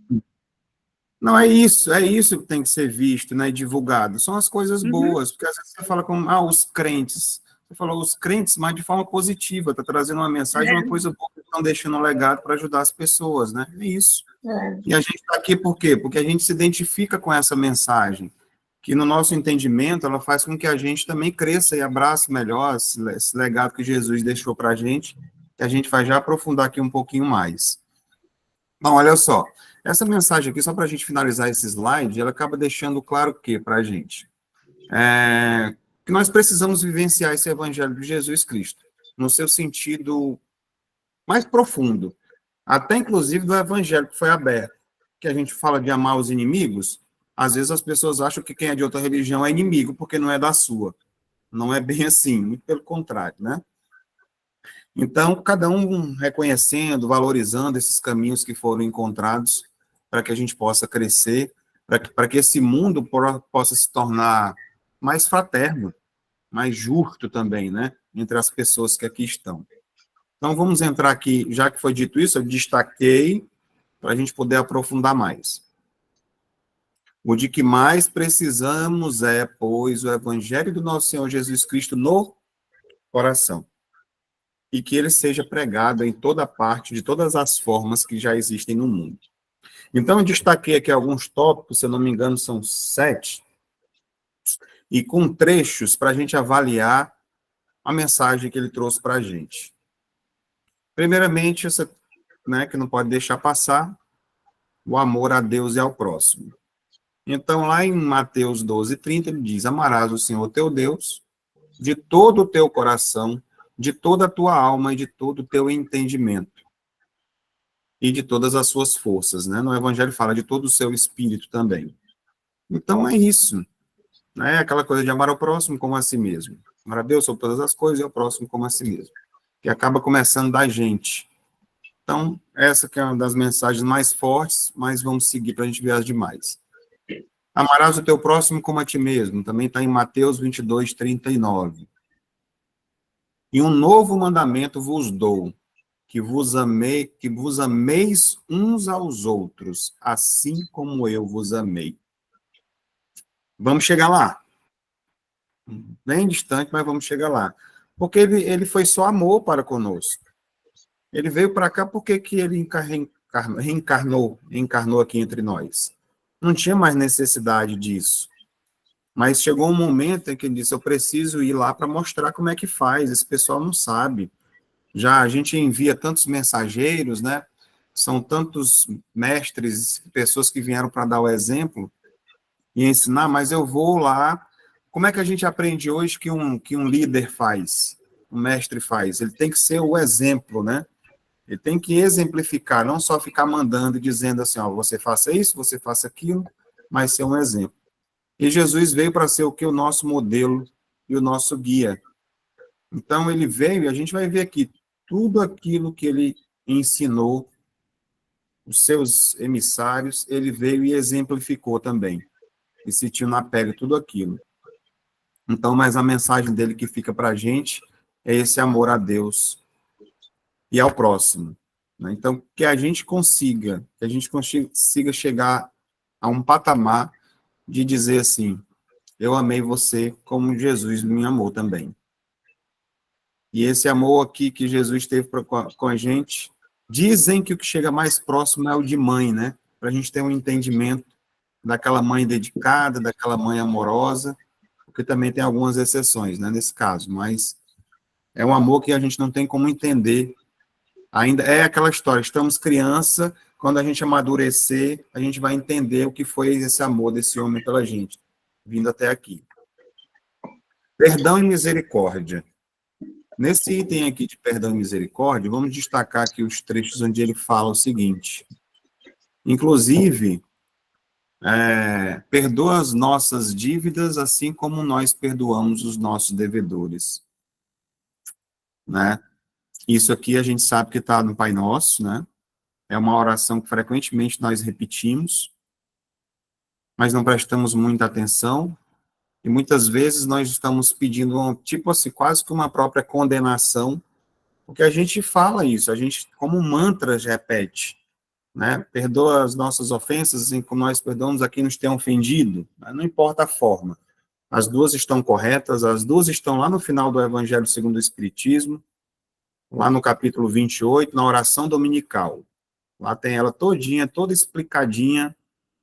Não, é isso que tem que ser visto, né, e divulgado. São as coisas boas, porque às vezes você fala como, os crentes. Você falou os crentes, mas de forma positiva, está trazendo uma mensagem, uma coisa boa, que estão deixando um legado para ajudar as pessoas, né? É isso. E a gente está aqui por quê? Porque a gente se identifica com essa mensagem, que no nosso entendimento, ela faz com que a gente também cresça e abrace melhor esse legado que Jesus deixou para a gente, que a gente vai já aprofundar aqui um pouquinho mais. Bom, olha só, Essa mensagem aqui, só para a gente finalizar esse slide, ela acaba deixando claro o que para a gente? Que nós precisamos vivenciar esse evangelho de Jesus Cristo, no seu sentido mais profundo, até inclusive do evangelho que foi aberto, que a gente fala de amar os inimigos, às vezes as pessoas acham que quem é de outra religião é inimigo, porque não é da sua. Não é bem assim, muito pelo contrário, né? Então, cada um reconhecendo, valorizando esses caminhos que foram encontrados, para que a gente possa crescer, para que esse mundo possa se tornar mais fraterno, mais justo também, né? Entre as pessoas que aqui estão. Então, vamos entrar aqui, já que foi dito isso, eu destaquei para a gente poder aprofundar mais. O de que mais precisamos é, pois, o evangelho do nosso Senhor Jesus Cristo no coração. E que ele seja pregado em toda parte, de todas as formas que já existem no mundo. Então, eu destaquei aqui alguns tópicos, se eu não me engano, são 7, e com trechos para a gente avaliar a mensagem que ele trouxe para a gente. Primeiramente, essa, né, que não pode deixar passar, o amor a Deus e ao próximo. Então, lá em Mateus 12:30, ele diz: amarás o Senhor teu Deus de todo o teu coração, de toda a tua alma e de todo o teu entendimento. E de todas as suas forças, né? No Evangelho fala de todo o seu espírito também. Então, é isso. Né? Aquela coisa de amar ao próximo como a si mesmo. Amar a Deus sobre todas as coisas e ao próximo como a si mesmo. Que acaba começando da gente. Então, essa que é uma das mensagens mais fortes, mas vamos seguir para a gente ver as demais. Amarás o teu próximo como a ti mesmo. Também está em Mateus 22:39. E um novo mandamento vos dou, que vos ameis uns aos outros, assim como eu vos amei. Vamos chegar lá. Bem distante, mas vamos chegar lá. Porque ele foi só amor para conosco. Ele veio para cá porque que ele reencarnou aqui entre nós. Não tinha mais necessidade disso. Mas chegou um momento em que ele disse: eu preciso ir lá para mostrar como é que faz. Esse pessoal não sabe. Já a gente envia tantos mensageiros, né? São tantos mestres, pessoas que vieram para dar o exemplo e ensinar, mas eu vou lá. Como é que a gente aprende hoje que um líder faz, um mestre faz? Ele tem que ser o exemplo, né? Ele tem que exemplificar, não só ficar mandando e dizendo assim, ó, você faça isso, você faça aquilo, mas ser um exemplo. E Jesus veio para ser o que? O nosso modelo e o nosso guia. Então, ele veio, e a gente vai ver aqui, tudo aquilo que ele ensinou, os seus emissários, ele veio e exemplificou também. E sentiu na pele tudo aquilo. Então, mas a mensagem dele que fica para a gente é esse amor a Deus e ao próximo. Né? Então, que a gente consiga chegar a um patamar de dizer assim, eu amei você como Jesus me amou também. E esse amor aqui que Jesus teve com a gente, dizem que o que chega mais próximo é o de mãe, né? Para a gente ter um entendimento daquela mãe dedicada, daquela mãe amorosa, porque também tem algumas exceções, né, nesse caso, mas é um amor que a gente não tem como entender. Ainda é aquela história, estamos criança, quando a gente amadurecer, a gente vai entender o que foi esse amor desse homem pela gente, vindo até aqui. Perdão e misericórdia. Nesse item aqui de perdão e misericórdia, vamos destacar aqui os trechos onde ele fala o seguinte. Inclusive, perdoa as nossas dívidas, assim como nós perdoamos os nossos devedores. Né? Isso aqui a gente sabe que está no Pai Nosso, né? É uma oração que frequentemente nós repetimos, mas não prestamos muita atenção, e muitas vezes nós estamos pedindo, tipo assim, quase que uma própria condenação, porque a gente fala isso, a gente, como mantras, repete, né? Perdoa as nossas ofensas, assim como nós perdoamos a quem nos tem ofendido, né? Não importa a forma. As duas estão corretas, as duas estão lá no final do Evangelho segundo o Espiritismo, lá no capítulo 28, na oração dominical. Lá tem ela todinha, toda explicadinha,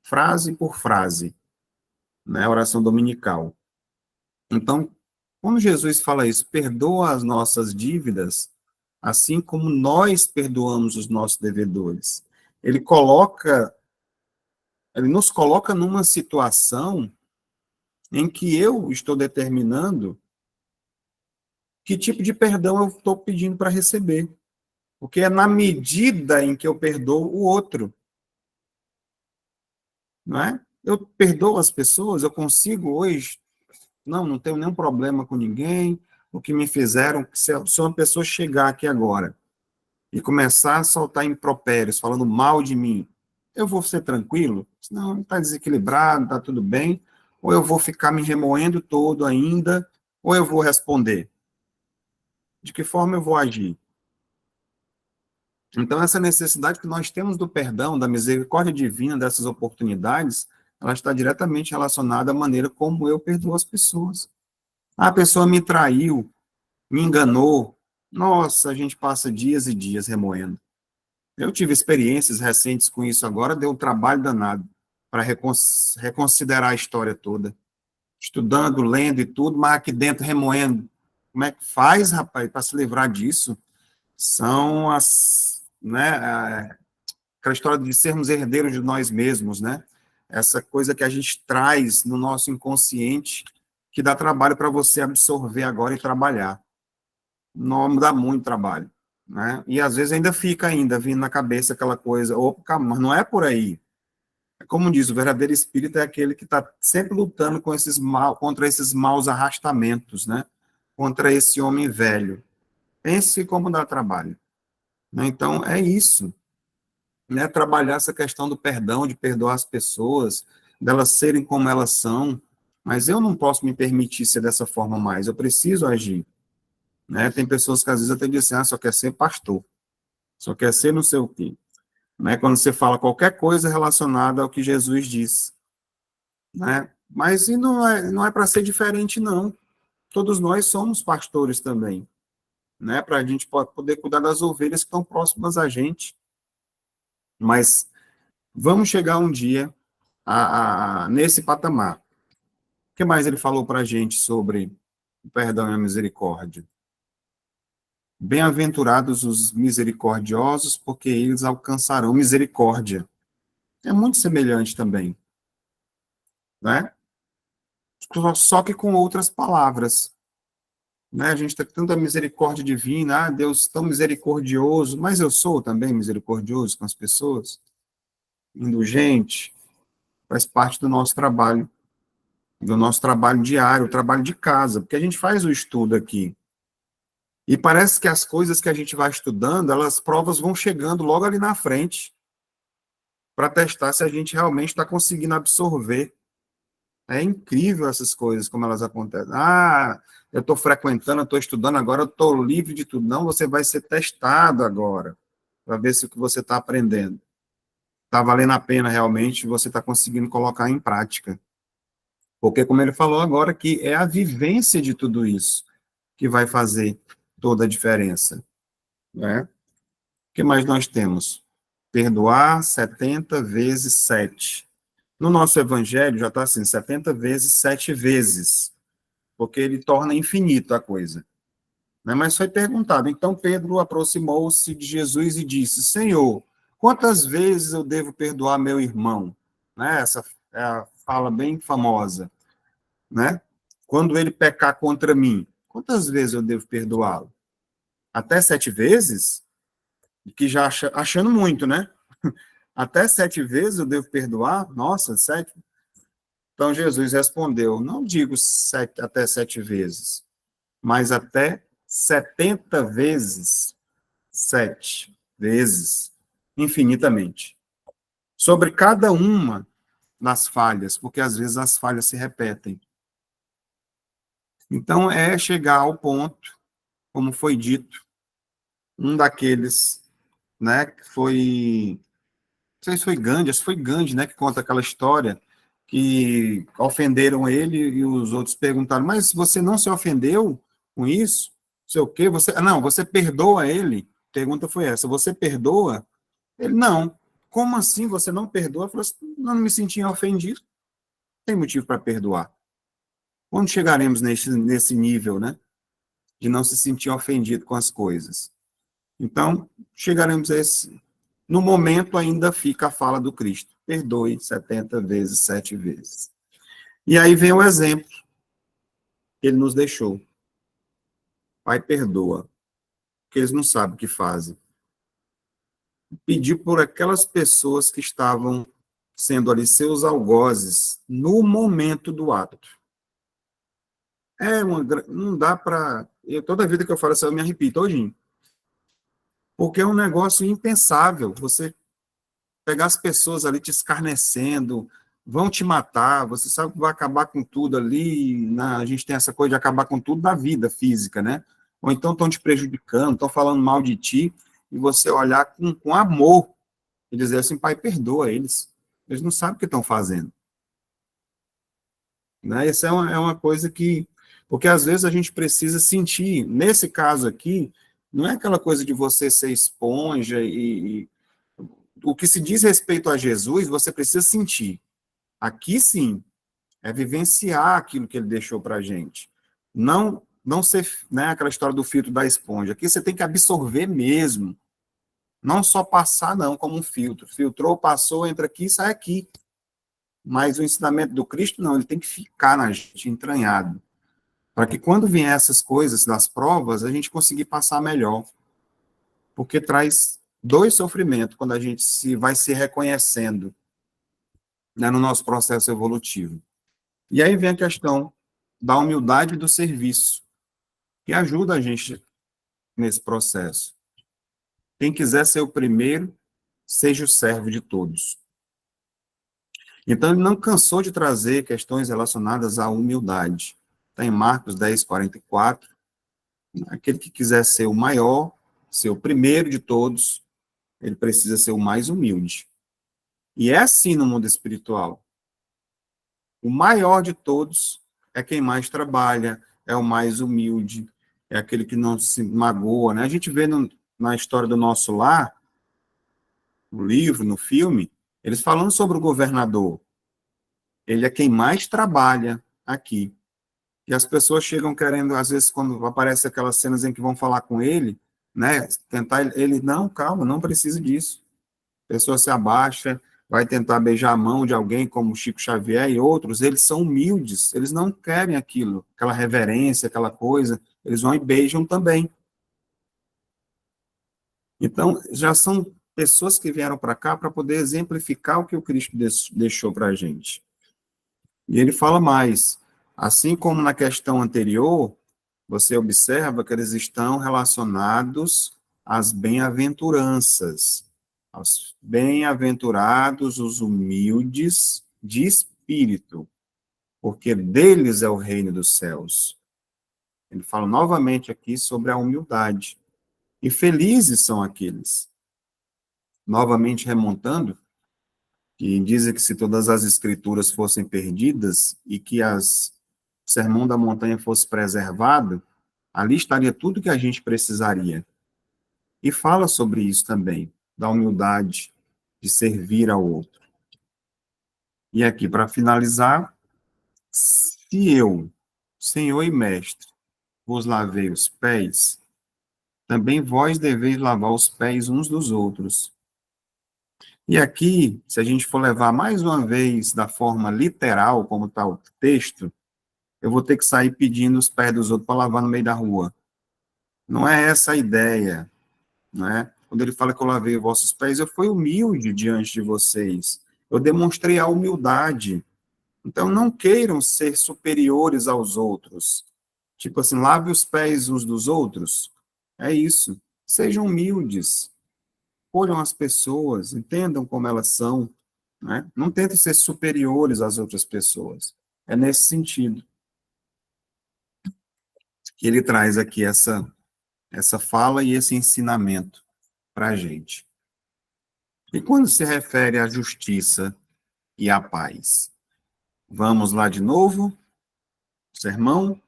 frase por frase, né? Oração dominical. Então, quando Jesus fala isso, perdoa as nossas dívidas, assim como nós perdoamos os nossos devedores. Ele coloca Ele nos coloca numa situação em que eu estou determinando que tipo de perdão eu estou pedindo para receber. Porque é na medida em que eu perdoo o outro. Não é? Eu perdoo as pessoas, eu consigo hoje, não tenho nenhum problema com ninguém, o que me fizeram, se uma pessoa chegar aqui agora e começar a soltar impropérios, falando mal de mim, eu vou ser tranquilo? Não, está desequilibrado, está tudo bem, ou eu vou ficar me remoendo todo ainda, ou eu vou responder? De que forma eu vou agir? Então, essa necessidade que nós temos do perdão, da misericórdia divina, dessas oportunidades, ela está diretamente relacionada à maneira como eu perdoo as pessoas. A pessoa me traiu, me enganou. Nossa, a gente passa dias e dias remoendo. Eu tive experiências recentes com isso agora, deu um trabalho danado para reconsiderar a história toda. Estudando, lendo e tudo, mas aqui dentro remoendo. Como é que faz, rapaz, para se livrar disso? São aquela história de sermos herdeiros de nós mesmos, né? Essa coisa que a gente traz no nosso inconsciente, que dá trabalho para você absorver agora e trabalhar. Não dá muito trabalho, né? E às vezes ainda fica vindo na cabeça aquela coisa, opa, mas não é por aí. Como diz, o verdadeiro espírito é aquele que está sempre lutando contra esses maus arrastamentos, né? Contra esse homem velho. Pense como dá trabalho. Né? Então, é isso. Né? Trabalhar essa questão do perdão, de perdoar as pessoas, delas serem como elas são, mas eu não posso me permitir ser dessa forma mais, eu preciso agir. Né? Tem pessoas que às vezes até dizem, só quer ser pastor, só quer ser não sei o quê. Né? Quando você fala qualquer coisa relacionada ao que Jesus disse. Né? Mas e não é para ser diferente, não. Todos nós somos pastores também. Né? Para a gente poder cuidar das ovelhas que estão próximas a gente. Mas vamos chegar um dia nesse patamar. O que mais ele falou para a gente sobre o perdão e a misericórdia? Bem-aventurados os misericordiosos, porque eles alcançarão misericórdia. É muito semelhante também, né? Só que com outras palavras. Né? A gente tem tanta misericórdia divina, Deus tão misericordioso, mas eu sou também misericordioso com as pessoas, indulgente, faz parte do nosso trabalho diário, o trabalho de casa, porque a gente faz o estudo aqui. E parece que as coisas que a gente vai estudando, as provas vão chegando logo ali na frente, para testar se a gente realmente está conseguindo absorver. É incrível essas coisas, como elas acontecem. Eu estou frequentando, eu estou estudando, agora eu estou livre de tudo. Não, você vai ser testado agora, para ver se o que você está aprendendo está valendo a pena realmente, você está conseguindo colocar em prática. Porque, como ele falou agora, que é a vivência de tudo isso que vai fazer toda a diferença. Né? O que mais nós temos? Perdoar 70 vezes 7. No nosso evangelho já está assim, 70 vezes 7 vezes, porque ele torna infinito a coisa. Né? Mas foi perguntado, então Pedro aproximou-se de Jesus e disse, Senhor, quantas vezes eu devo perdoar meu irmão? Né? Essa é a fala bem famosa. Né? Quando ele pecar contra mim, quantas vezes eu devo perdoá-lo? Até 7 vezes? Que já achando muito, né? Até 7 vezes eu devo perdoar? Nossa, 7? Então Jesus respondeu, não digo até 7 vezes, mas até 70 vezes 7 vezes, infinitamente. Sobre cada uma das falhas, porque às vezes as falhas se repetem. Então, é chegar ao ponto, como foi dito, um daqueles, né, que foi, não sei se foi Gandhi, acho que foi Gandhi, né, que conta aquela história que ofenderam ele e os outros perguntaram, mas você não se ofendeu com isso? Não sei o quê, não, você perdoa ele? A pergunta foi essa, você perdoa? Ele, não. Como assim você não perdoa? Eu falei assim, não me sentia ofendido, não tem motivo para perdoar. Quando chegaremos nesse nível, né, de não se sentir ofendido com as coisas? Então, chegaremos a no momento ainda fica a fala do Cristo. Perdoe 70 vezes, 7 vezes. E aí vem o exemplo que ele nos deixou. Pai, perdoa, porque eles não sabem o que fazem. Pedir por aquelas pessoas que estavam sendo ali seus algozes no momento do ato. Não dá para... Toda vida que eu falo isso, eu me arrepio todinho. Porque é um negócio impensável. Você pegar as pessoas ali te escarnecendo, vão te matar, você sabe que vai acabar com tudo ali, a gente tem essa coisa de acabar com tudo na vida física, né? Ou então estão te prejudicando, estão falando mal de ti, e você olhar com amor e dizer assim, pai, perdoa eles. Eles não sabem o que estão fazendo. Né? Essa é uma coisa que... Porque às vezes a gente precisa sentir, nesse caso aqui, não é aquela coisa de você ser esponja o que se diz respeito a Jesus, você precisa sentir. Aqui sim, é vivenciar aquilo que ele deixou para a gente. Não ser, né, aquela história do filtro da esponja. Aqui você tem que absorver mesmo. Não só passar, não, como um filtro. Filtrou, passou, entra aqui, sai aqui. Mas o ensinamento do Cristo, não, ele tem que ficar na gente, entranhado. Para que quando vier essas coisas das provas, a gente conseguir passar melhor. Porque traz dois sofrimentos quando a gente vai se reconhecendo, né, no nosso processo evolutivo. E aí vem a questão da humildade e do serviço, que ajuda a gente nesse processo. Quem quiser ser o primeiro, seja o servo de todos. Então, ele não cansou de trazer questões relacionadas à humildade. Está em Marcos 10, 44. Aquele que quiser ser o maior, ser o primeiro de todos, ele precisa ser o mais humilde. E é assim no mundo espiritual. O maior de todos é quem mais trabalha, é o mais humilde, é aquele que não se magoa, né? A gente vê na história do nosso lar, no livro, no filme, eles falando sobre o governador. Ele é quem mais trabalha aqui. E as pessoas chegam querendo, às vezes, quando aparece aquelas cenas em que vão falar com ele, né? Tentar ele, não, calma, não precisa disso. A pessoa se abaixa, vai tentar beijar a mão de alguém, como Chico Xavier e outros, eles são humildes, eles não querem aquilo, aquela reverência, aquela coisa, eles vão e beijam também. Então, já são pessoas que vieram para cá para poder exemplificar o que o Cristo deixou para a gente. E ele fala mais, assim como na questão anterior, você observa que eles estão relacionados às bem-aventuranças. Aos bem-aventurados os humildes de espírito, porque deles é o reino dos céus. Ele fala novamente aqui sobre a humildade. E felizes são aqueles. Novamente remontando, que dizem que se todas as escrituras fossem perdidas e que o Sermão da Montanha fosse preservado, ali estaria tudo que a gente precisaria. E fala sobre isso também, da humildade, de servir ao outro. E aqui, para finalizar, se eu, Senhor e Mestre, vos lavei os pés, também vós deveis lavar os pés uns dos outros. E aqui, se a gente for levar mais uma vez da forma literal, como está o texto, eu vou ter que sair pedindo os pés dos outros para lavar no meio da rua. Não é essa a ideia, não é? Quando ele fala que eu lavei os vossos pés, eu fui humilde diante de vocês. Eu demonstrei a humildade. Então, não queiram ser superiores aos outros. Tipo assim, lave os pés uns dos outros. É isso. Sejam humildes. Olham as pessoas, entendam como elas são. Né? Não tentem ser superiores às outras pessoas. É nesse sentido que ele traz aqui essa fala e esse ensinamento para a gente. E quando se refere à justiça e à paz? Vamos lá de novo? Sermão?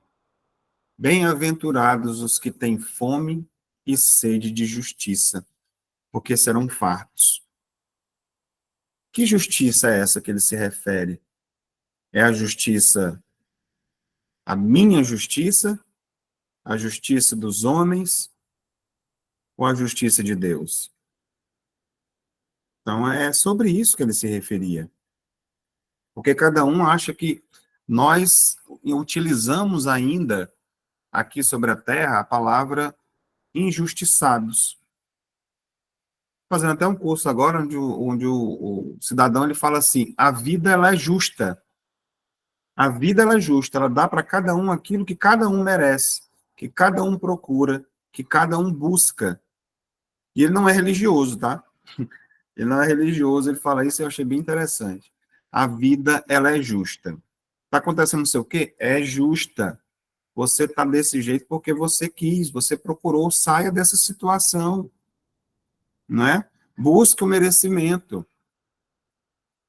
Bem-aventurados os que têm fome e sede de justiça, porque serão fartos. Que justiça é essa que ele se refere? É a justiça, a minha justiça, a justiça dos homens ou a justiça de Deus? Então, é sobre isso que ele se referia. Porque cada um acha que nós utilizamos ainda, aqui sobre a terra, a palavra injustiçados. Fazendo até um curso agora, onde o cidadão ele fala assim, a vida ela é justa. A vida ela é justa, ela dá para cada um aquilo que cada um merece, que cada um procura, que cada um busca. E ele não é religioso, tá? Ele não é religioso, ele fala isso e eu achei bem interessante. A vida, ela é justa. Está acontecendo não sei o quê? É justa. Você está desse jeito porque você quis, você procurou, saia dessa situação, não é? Busque o merecimento.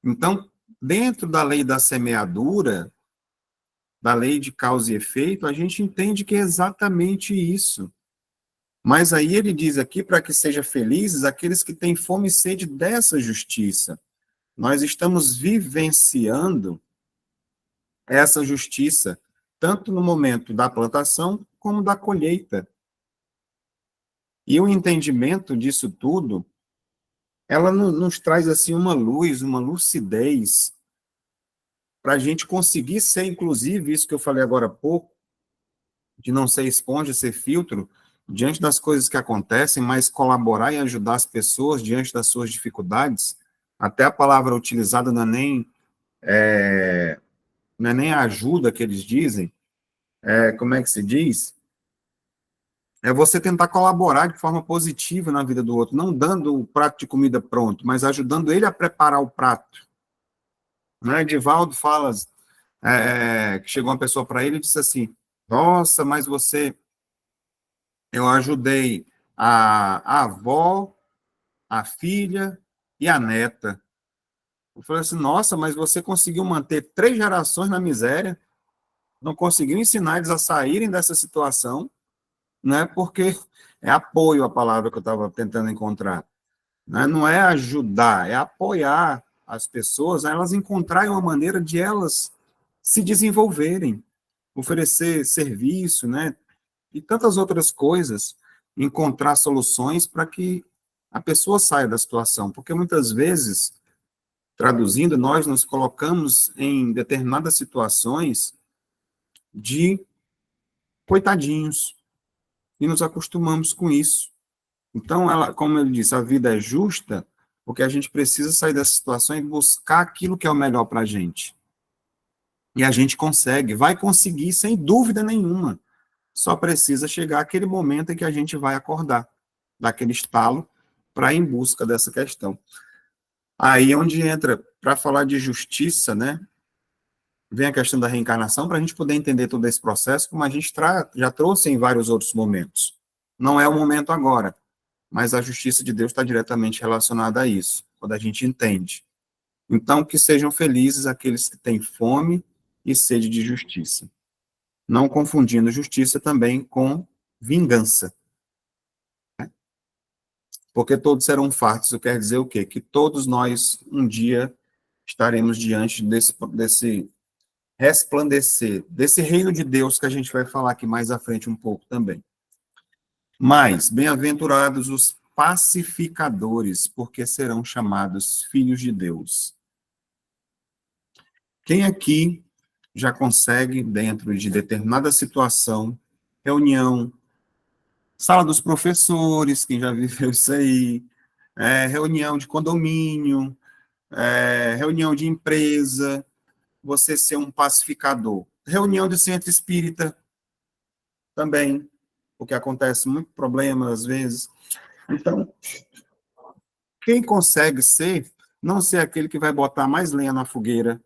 Então, dentro da lei da semeadura, da lei de causa e efeito, a gente entende que é exatamente isso. Mas aí ele diz aqui, para que sejam felizes aqueles que têm fome e sede dessa justiça. Nós estamos vivenciando essa justiça, tanto no momento da plantação, como da colheita. E o entendimento disso tudo, ela nos traz, assim, uma luz, uma lucidez, para a gente conseguir ser, inclusive, isso que eu falei agora há pouco, de não ser esponja, ser filtro, diante das coisas que acontecem, mas colaborar e ajudar as pessoas diante das suas dificuldades. Até a palavra utilizada não é nem a ajuda que eles dizem, como é que se diz? É você tentar colaborar de forma positiva na vida do outro, não dando o prato de comida pronto, mas ajudando ele a preparar o prato. Né? Edivaldo fala, que chegou uma pessoa para ele e disse assim, nossa, mas eu ajudei a avó, a filha e a neta. Eu falei assim, nossa, mas você conseguiu manter 3 gerações na miséria, não conseguiu ensinar eles a saírem dessa situação, né? Porque é apoio a palavra que eu estava tentando encontrar. Né? Não é ajudar, é apoiar as pessoas a elas encontrarem uma maneira de elas se desenvolverem, oferecer serviço, né? E tantas outras coisas, encontrar soluções para que a pessoa saia da situação, porque muitas vezes, traduzindo, nós nos colocamos em determinadas situações de coitadinhos, e nos acostumamos com isso. Então, ela, como ele disse, a vida é justa, porque a gente precisa sair dessa situação e buscar aquilo que é o melhor para a gente. E a gente consegue, vai conseguir, sem dúvida nenhuma. Só precisa chegar aquele momento em que a gente vai acordar, daquele estalo, para ir em busca dessa questão. Aí é onde entra, para falar de justiça, né? Vem a questão da reencarnação, para a gente poder entender todo esse processo, como a gente já trouxe em vários outros momentos. Não é o momento agora, mas a justiça de Deus está diretamente relacionada a isso, quando a gente entende. Então, que sejam felizes aqueles que têm fome e sede de justiça. Não confundindo justiça também com vingança. Porque todos serão fartos, isso quer dizer o quê? Que todos nós, um dia, estaremos diante desse resplandecer, desse reino de Deus que a gente vai falar aqui mais à frente um pouco também. Mas, bem-aventurados os pacificadores, porque serão chamados filhos de Deus. Quem aqui já consegue, dentro de determinada situação, reunião, sala dos professores, quem já viveu isso aí, reunião de condomínio, reunião de empresa, você ser um pacificador. Reunião de centro espírita também, porque acontece muito problema às vezes. Então, quem consegue ser, não ser aquele que vai botar mais lenha na fogueira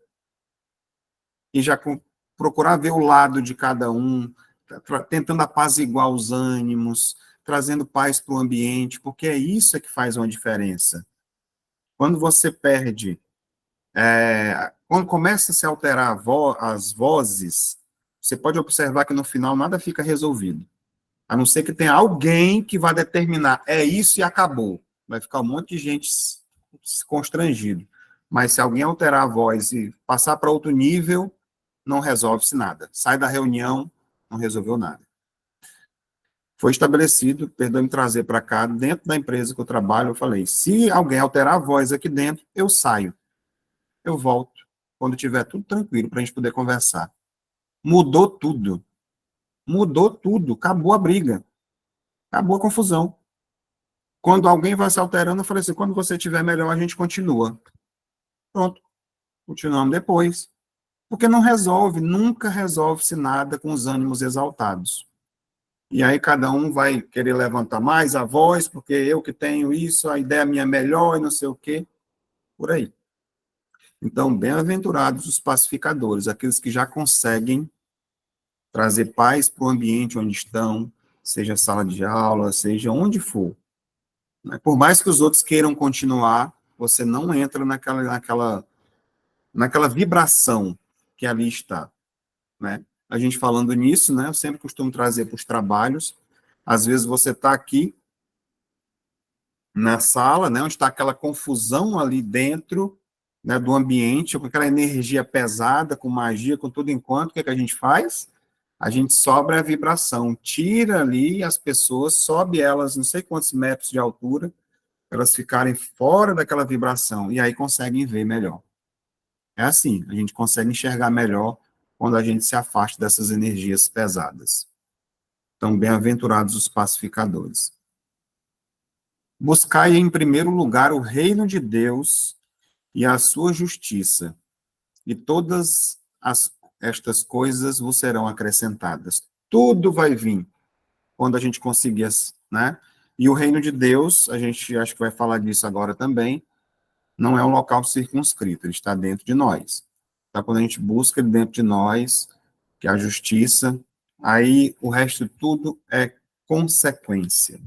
e já procurar ver o lado de cada um, tentando apaziguar os ânimos, trazendo paz para o ambiente, porque é isso que faz uma diferença. Quando você perde, quando começa a se alterar as vozes, você pode observar que no final nada fica resolvido. A não ser que tenha alguém que vá determinar, é isso e acabou. Vai ficar um monte de gente constrangido. Mas se alguém alterar a voz e passar para outro nível, não resolve-se nada. Sai da reunião, não resolveu nada. foi estabelecido, perdoe-me trazer para cá, dentro da empresa que eu trabalho, eu falei, se alguém alterar a voz aqui dentro, eu saio. Eu volto, quando tiver tudo tranquilo, para a gente poder conversar. Mudou tudo. Mudou tudo. Acabou a briga. Acabou a confusão. Quando alguém vai se alterando, eu falei assim, quando você estiver melhor, a gente continua. Pronto. Continuamos depois. Porque não resolve, nunca resolve-se nada com os ânimos exaltados. E aí cada um vai querer levantar mais a voz, porque eu que tenho isso, a ideia minha é melhor e não sei o quê, por aí. Então, bem-aventurados os pacificadores, aqueles que já conseguem trazer paz para o ambiente onde estão, seja sala de aula, seja onde for. Por mais que os outros queiram continuar, você não entra naquela vibração que ali está, né? A gente falando nisso, né? Eu sempre costumo trazer para os trabalhos. Às vezes você está aqui na sala, né? Onde está aquela confusão ali dentro, né, do ambiente, com aquela energia pesada, com magia, com tudo enquanto. O que é que a gente faz? A gente sobe a vibração, tira ali as pessoas, sobe elas não sei quantos metros de altura, elas ficarem fora daquela vibração, e aí conseguem ver melhor. É assim, a gente consegue enxergar melhor quando a gente se afasta dessas energias pesadas. Então, bem-aventurados os pacificadores. Buscai em primeiro lugar o reino de Deus e a sua justiça, e todas estas coisas vos serão acrescentadas. Tudo vai vir quando a gente conseguir, né? E o reino de Deus, a gente acho que vai falar disso agora também, não é um local circunscrito, ele está dentro de nós. Então, quando a gente busca ele dentro de nós, que é a justiça, aí o resto de tudo é consequência.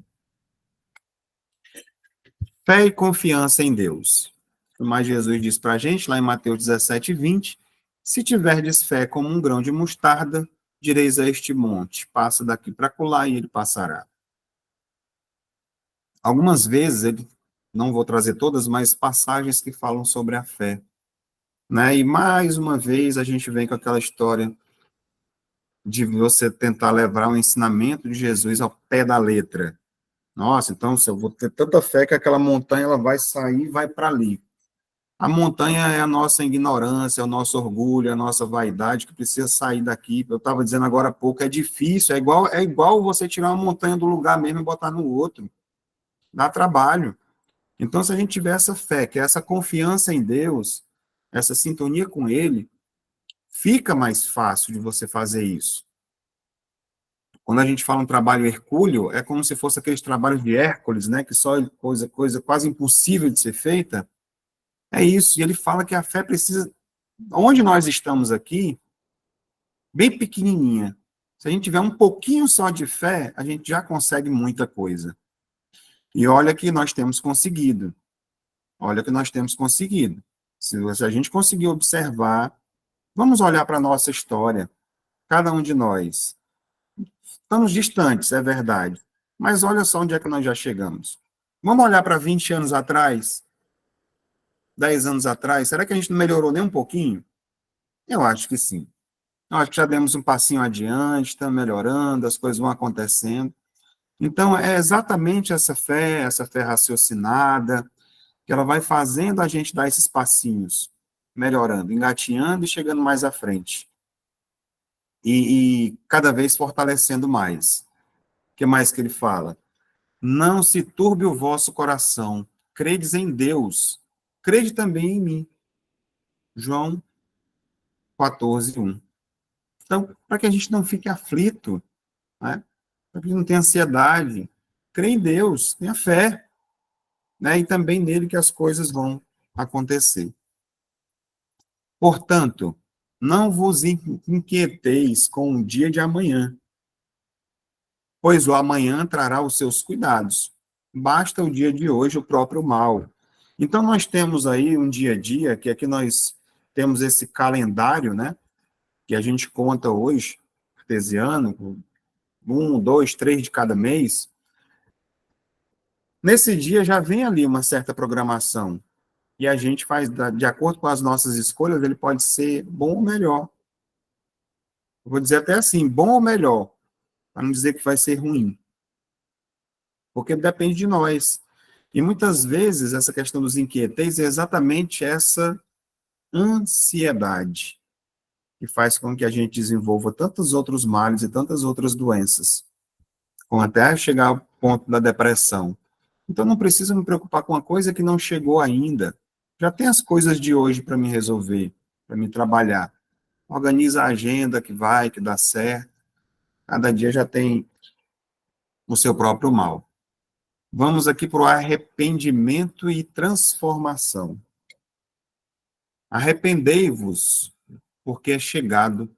Fé e confiança em Deus. Mas Jesus diz para a gente, lá em Mateus 17:20, se tiverdes fé como um grão de mostarda, direis a este monte, passa daqui para acolá e ele passará. Algumas vezes, não vou trazer todas, mas passagens que falam sobre a fé. Né? E mais uma vez a gente vem com aquela história de você tentar levar o ensinamento de Jesus ao pé da letra. Nossa, então se eu vou ter tanta fé que aquela montanha ela vai sair e vai para ali. A montanha é a nossa ignorância, é o nosso orgulho, é a nossa vaidade que precisa sair daqui. Eu estava dizendo agora há pouco, é difícil, é igual você tirar uma montanha do lugar mesmo e botar no outro. Dá trabalho. Então, se a gente tiver essa fé, que é essa confiança em Deus, essa sintonia com Ele, fica mais fácil de você fazer isso. Quando a gente fala um trabalho hercúleo, é como se fosse aqueles trabalhos de Hércules, né, que só é coisa quase impossível de ser feita. É isso, e ele fala que a fé precisa, onde nós estamos aqui, bem pequenininha. Se a gente tiver um pouquinho só de fé, a gente já consegue muita coisa. E olha que nós temos conseguido. Olha que nós temos conseguido. Se a gente conseguir observar, vamos olhar para a nossa história, cada um de nós. Estamos distantes, é verdade. Mas olha só onde é que nós já chegamos. Vamos olhar para 20 anos atrás, 10 anos atrás, será que a gente não melhorou nem um pouquinho? Eu acho que sim. Eu acho que já demos um passinho adiante, estamos melhorando, as coisas vão acontecendo. Então, é exatamente essa fé raciocinada, que ela vai fazendo a gente dar esses passinhos, melhorando, engatinhando e chegando mais à frente. E cada vez fortalecendo mais. O que mais que ele fala? Não se turbe o vosso coração, credes em Deus, crede também em mim. João 14:1. Então, para que a gente não fique aflito, né? Para que não tenha ansiedade, crê em Deus, tenha fé, né? E também nele que as coisas vão acontecer. Portanto, não vos inquieteis com o dia de amanhã, pois o amanhã trará os seus cuidados. Basta o dia de hoje o próprio mal. Então, nós temos aí um dia a dia, que aqui nós temos esse calendário, né? Que a gente conta hoje, cartesiano, 1, 2, 3 de cada mês. Nesse dia já vem ali uma certa programação. E a gente faz, de acordo com as nossas escolhas, ele pode ser bom ou melhor. Eu vou dizer até assim, bom ou melhor, para não dizer que vai ser ruim. porque depende de nós. E muitas vezes essa questão dos inquieteis é exatamente essa ansiedade que faz com que a gente desenvolva tantos outros males e tantas outras doenças, com até chegar ao ponto da depressão. Então não preciso me preocupar com uma coisa que não chegou ainda. Já tem as coisas de hoje para me resolver, para me trabalhar. Organiza a agenda que vai, que dá certo. Cada dia já tem o seu próprio mal. Vamos aqui para o arrependimento e transformação. Arrependei-vos, porque é chegado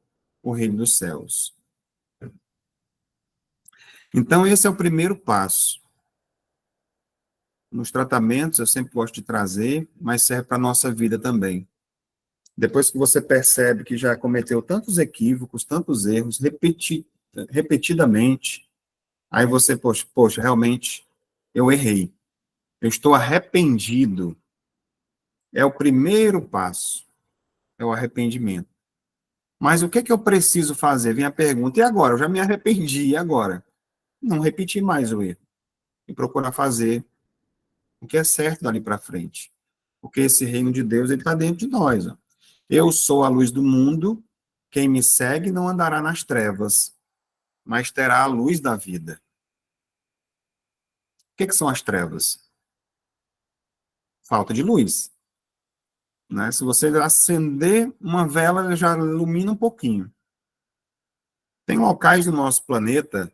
o reino dos céus. Então, esse é o primeiro passo. Nos tratamentos, eu sempre gosto de trazer, mas serve para a nossa vida também. Depois que você percebe que já cometeu tantos equívocos, tantos erros, repetidamente, aí você, poxa, realmente, eu errei. Eu estou arrependido. É o primeiro passo, é o arrependimento. Mas o que é que eu preciso fazer? Vem a pergunta, e agora? Eu já me arrependi, e agora? Não repetir mais o erro. E procurar fazer o que é certo dali para frente. Porque esse reino de Deus, ele está dentro de nós. Ó. Eu sou a luz do mundo, quem me segue não andará nas trevas, mas terá a luz da vida. O que são as trevas? Falta de luz. Né? Se você acender uma vela, ela já ilumina um pouquinho. Tem locais do nosso planeta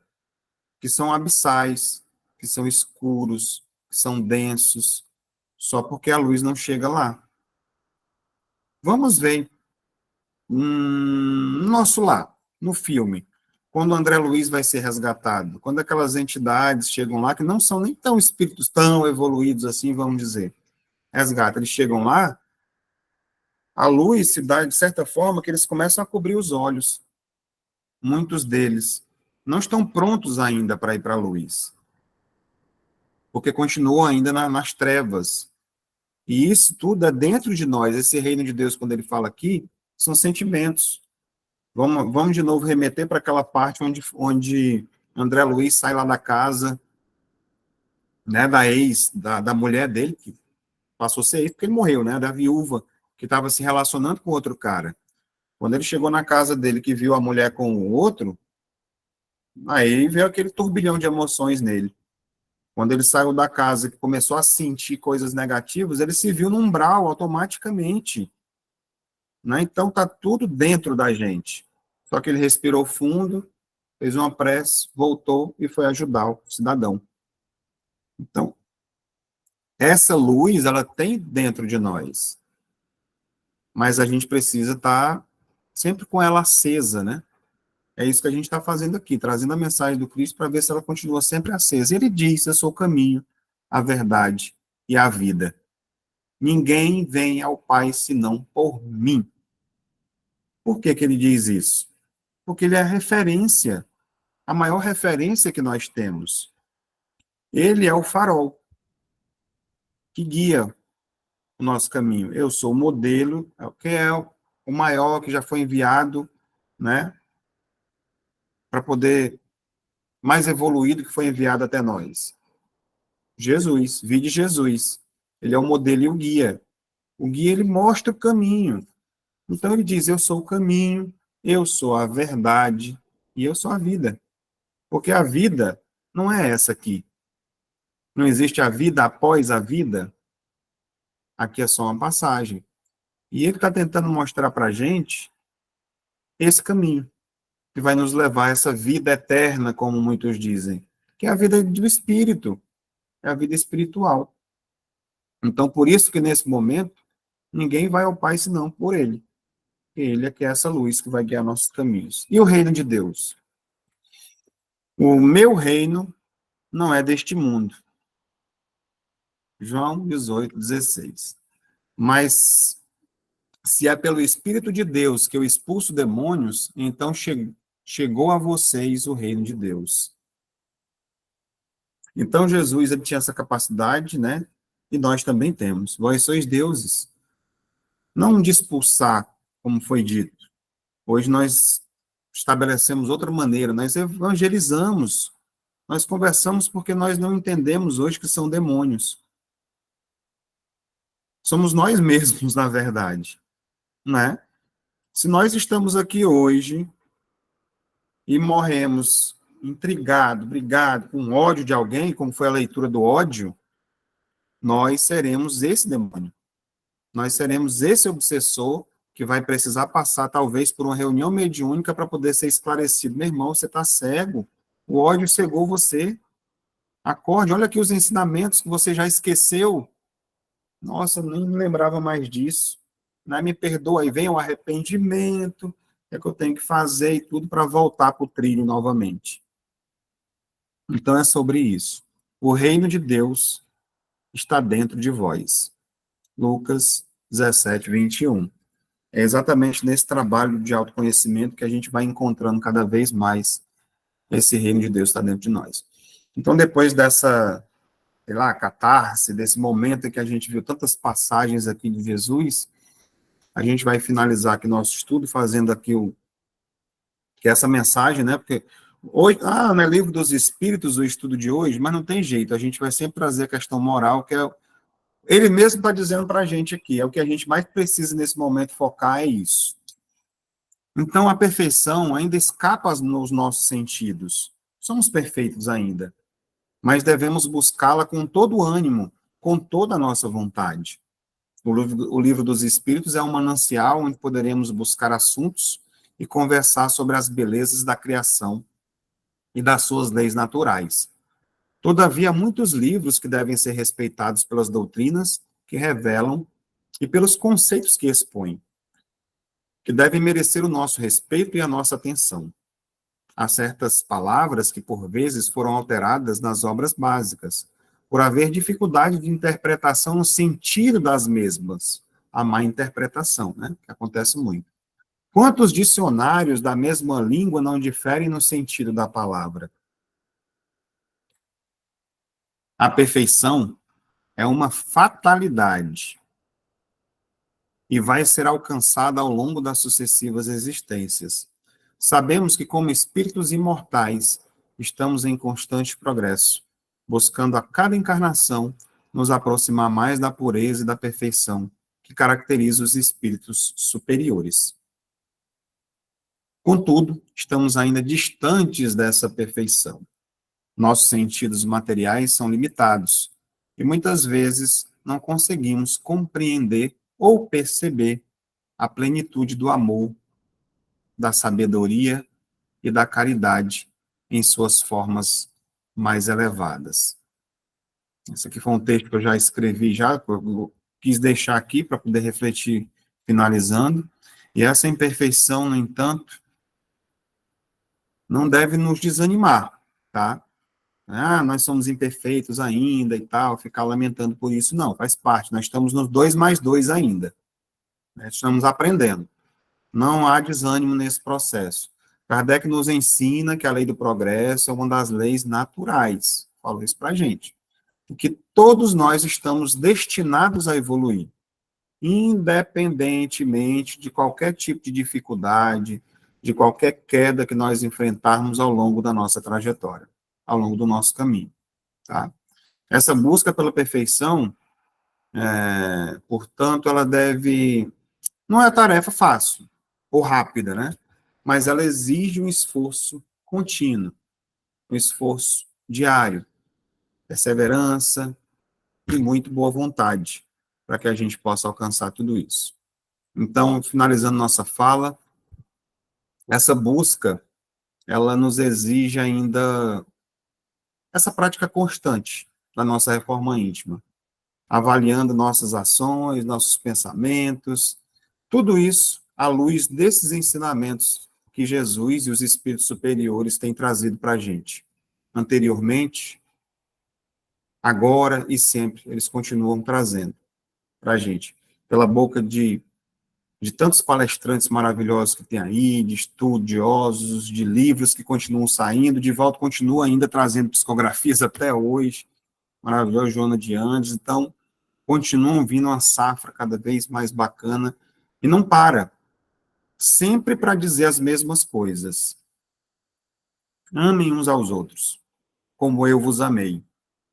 que são abissais, que são escuros, que são densos, só porque a luz não chega lá. Vamos ver no nosso lar, no filme, quando o André Luiz vai ser resgatado, quando aquelas entidades chegam lá, que não são nem tão espíritos tão evoluídos assim, vamos dizer, resgata, eles chegam lá, a luz se dá de certa forma que eles começam a cobrir os olhos. Muitos deles não estão prontos ainda para ir para a luz, porque continuam ainda nas trevas. E isso tudo é dentro de nós. Esse reino de Deus, quando ele fala aqui, são sentimentos. Vamos de novo remeter para aquela parte onde André Luiz sai lá da casa, né, da ex, da mulher dele, que passou a ser ex, porque ele morreu, né, da viúva, que estava se relacionando com outro cara. Quando ele chegou na casa dele, que viu a mulher com o outro, aí veio aquele turbilhão de emoções nele. Quando ele saiu da casa, que começou a sentir coisas negativas, ele se viu no umbral automaticamente. Né? Então, está tudo dentro da gente. Só que ele respirou fundo, fez uma prece, voltou e foi ajudar o cidadão. Então, essa luz, ela tem dentro de nós. Mas a gente precisa estar sempre com ela acesa, né? É isso que a gente está fazendo aqui, trazendo a mensagem do Cristo para ver se ela continua sempre acesa. Ele diz, eu sou o caminho, a verdade e a vida. Ninguém vem ao Pai senão por mim. Por que ele diz isso? Porque ele é a referência, a maior referência que nós temos. Ele é o farol que guia o nosso caminho. Eu sou o modelo, que é o maior que já foi enviado, né, para poder, mais evoluído que foi enviado até nós. Jesus, vide Jesus. Ele é o modelo e o guia. O guia, ele mostra o caminho. Então, ele diz, eu sou o caminho, eu sou a verdade e eu sou a vida. Porque a vida não é essa aqui. Não existe a vida após a vida. Aqui é só uma passagem. E ele está tentando mostrar para a gente esse caminho, que vai nos levar a essa vida eterna, como muitos dizem, que é a vida do espírito, é a vida espiritual. Então, por isso que nesse momento, ninguém vai ao Pai senão por ele. Ele é que é essa luz que vai guiar nossos caminhos. E o reino de Deus? O meu reino não é deste mundo. João 18:16. Mas se é pelo Espírito de Deus que eu expulso demônios, então chegou a vocês o reino de Deus. Então Jesus, ele tinha essa capacidade, né? E nós também temos. Vós sois deuses. Não de expulsar, como foi dito. Hoje nós estabelecemos outra maneira, nós evangelizamos Nós conversamos porque nós não entendemos hoje que são demônios. Somos nós mesmos, na verdade, né? Se nós estamos aqui hoje e morremos intrigado, brigado, com ódio de alguém, como foi a leitura do ódio, nós seremos esse demônio. Nós seremos esse obsessor que vai precisar passar, talvez, por uma reunião mediúnica para poder ser esclarecido. Meu irmão, você está cego. O ódio cegou você. Acorde, olha aqui os ensinamentos que você já esqueceu. Nossa, eu nem me lembrava mais disso. Né? Me perdoa, aí vem o arrependimento, o que é que eu tenho que fazer e tudo para voltar para o trilho novamente. Então é sobre isso. O reino de Deus está dentro de vós. Lucas 17, 21. É exatamente nesse trabalho de autoconhecimento que a gente vai encontrando cada vez mais esse reino de Deus está dentro de nós. Então, depois dessa, sei lá, catarse, desse momento em que a gente viu tantas passagens aqui de Jesus, a gente vai finalizar aqui nosso estudo fazendo aqui que essa mensagem, né, porque hoje, não é livro dos Espíritos o estudo de hoje, mas não tem jeito, a gente vai sempre trazer a questão moral, que é, ele mesmo está dizendo para a gente aqui, é o que a gente mais precisa nesse momento focar, é isso. Então, a perfeição ainda escapa nos nossos sentidos, somos perfeitos ainda, mas devemos buscá-la com todo o ânimo, com toda a nossa vontade. O livro dos Espíritos é um manancial onde poderemos buscar assuntos e conversar sobre as belezas da criação e das suas leis naturais. Todavia, há muitos livros que devem ser respeitados pelas doutrinas que revelam e pelos conceitos que expõem, que devem merecer o nosso respeito e a nossa atenção. Há certas palavras que, por vezes, foram alteradas nas obras básicas, por haver dificuldade de interpretação no sentido das mesmas, a má interpretação, né, que acontece muito. Quantos dicionários da mesma língua não diferem no sentido da palavra? A perfeição é uma fatalidade e vai ser alcançada ao longo das sucessivas existências. Sabemos que, como espíritos imortais, estamos em constante progresso, buscando a cada encarnação nos aproximar mais da pureza e da perfeição que caracteriza os espíritos superiores. Contudo, estamos ainda distantes dessa perfeição. Nossos sentidos materiais são limitados e muitas vezes não conseguimos compreender ou perceber a plenitude do amor, da sabedoria e da caridade em suas formas mais elevadas. Esse aqui foi um texto que eu já escrevi, eu quis deixar aqui para poder refletir, finalizando. E essa imperfeição, no entanto, não deve nos desanimar, tá? Nós somos imperfeitos ainda e tal, ficar lamentando por isso, não, faz parte, nós estamos nos 2+2 ainda, né? Estamos aprendendo, não há desânimo nesse processo. Kardec nos ensina que a lei do progresso é uma das leis naturais, falou isso pra gente, que todos nós estamos destinados a evoluir, independentemente de qualquer tipo de dificuldade, de qualquer queda que nós enfrentarmos ao longo da nossa trajetória, ao longo do nosso caminho, tá? Essa busca pela perfeição, portanto, ela não é tarefa fácil ou rápida, né? Mas ela exige um esforço contínuo, um esforço diário, perseverança e muito boa vontade para que a gente possa alcançar tudo isso. Então, finalizando nossa fala, essa busca, ela nos exige ainda essa prática constante da nossa reforma íntima, avaliando nossas ações, nossos pensamentos, tudo isso à luz desses ensinamentos que Jesus e os espíritos superiores têm trazido para a gente. Anteriormente, agora e sempre, eles continuam trazendo para a gente, pela boca de tantos palestrantes maravilhosos que tem aí, de estudiosos, de livros que continuam saindo, Divaldo continua ainda trazendo psicografias até hoje, maravilhoso, Joana de Andes, então, continuam vindo uma safra cada vez mais bacana, e não para, sempre para dizer as mesmas coisas. Amem uns aos outros, como eu vos amei.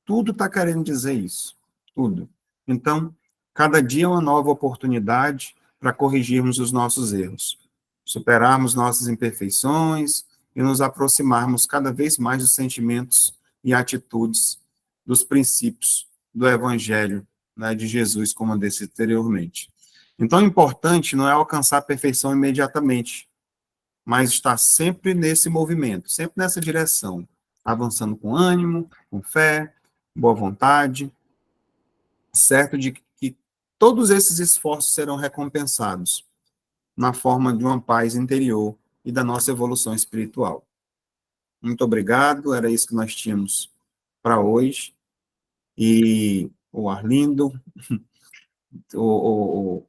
Tudo está querendo dizer isso. Tudo. Então, cada dia é uma nova oportunidade para corrigirmos os nossos erros, superarmos nossas imperfeições e nos aproximarmos cada vez mais dos sentimentos e atitudes, dos princípios do Evangelho, né, de Jesus, como eu disse anteriormente. Então, o importante não é alcançar a perfeição imediatamente, mas estar sempre nesse movimento, sempre nessa direção, avançando com ânimo, com fé, boa vontade, certo de que todos esses esforços serão recompensados na forma de uma paz interior e da nossa evolução espiritual. Muito obrigado, era isso que nós tínhamos para hoje. E o Arlindo, o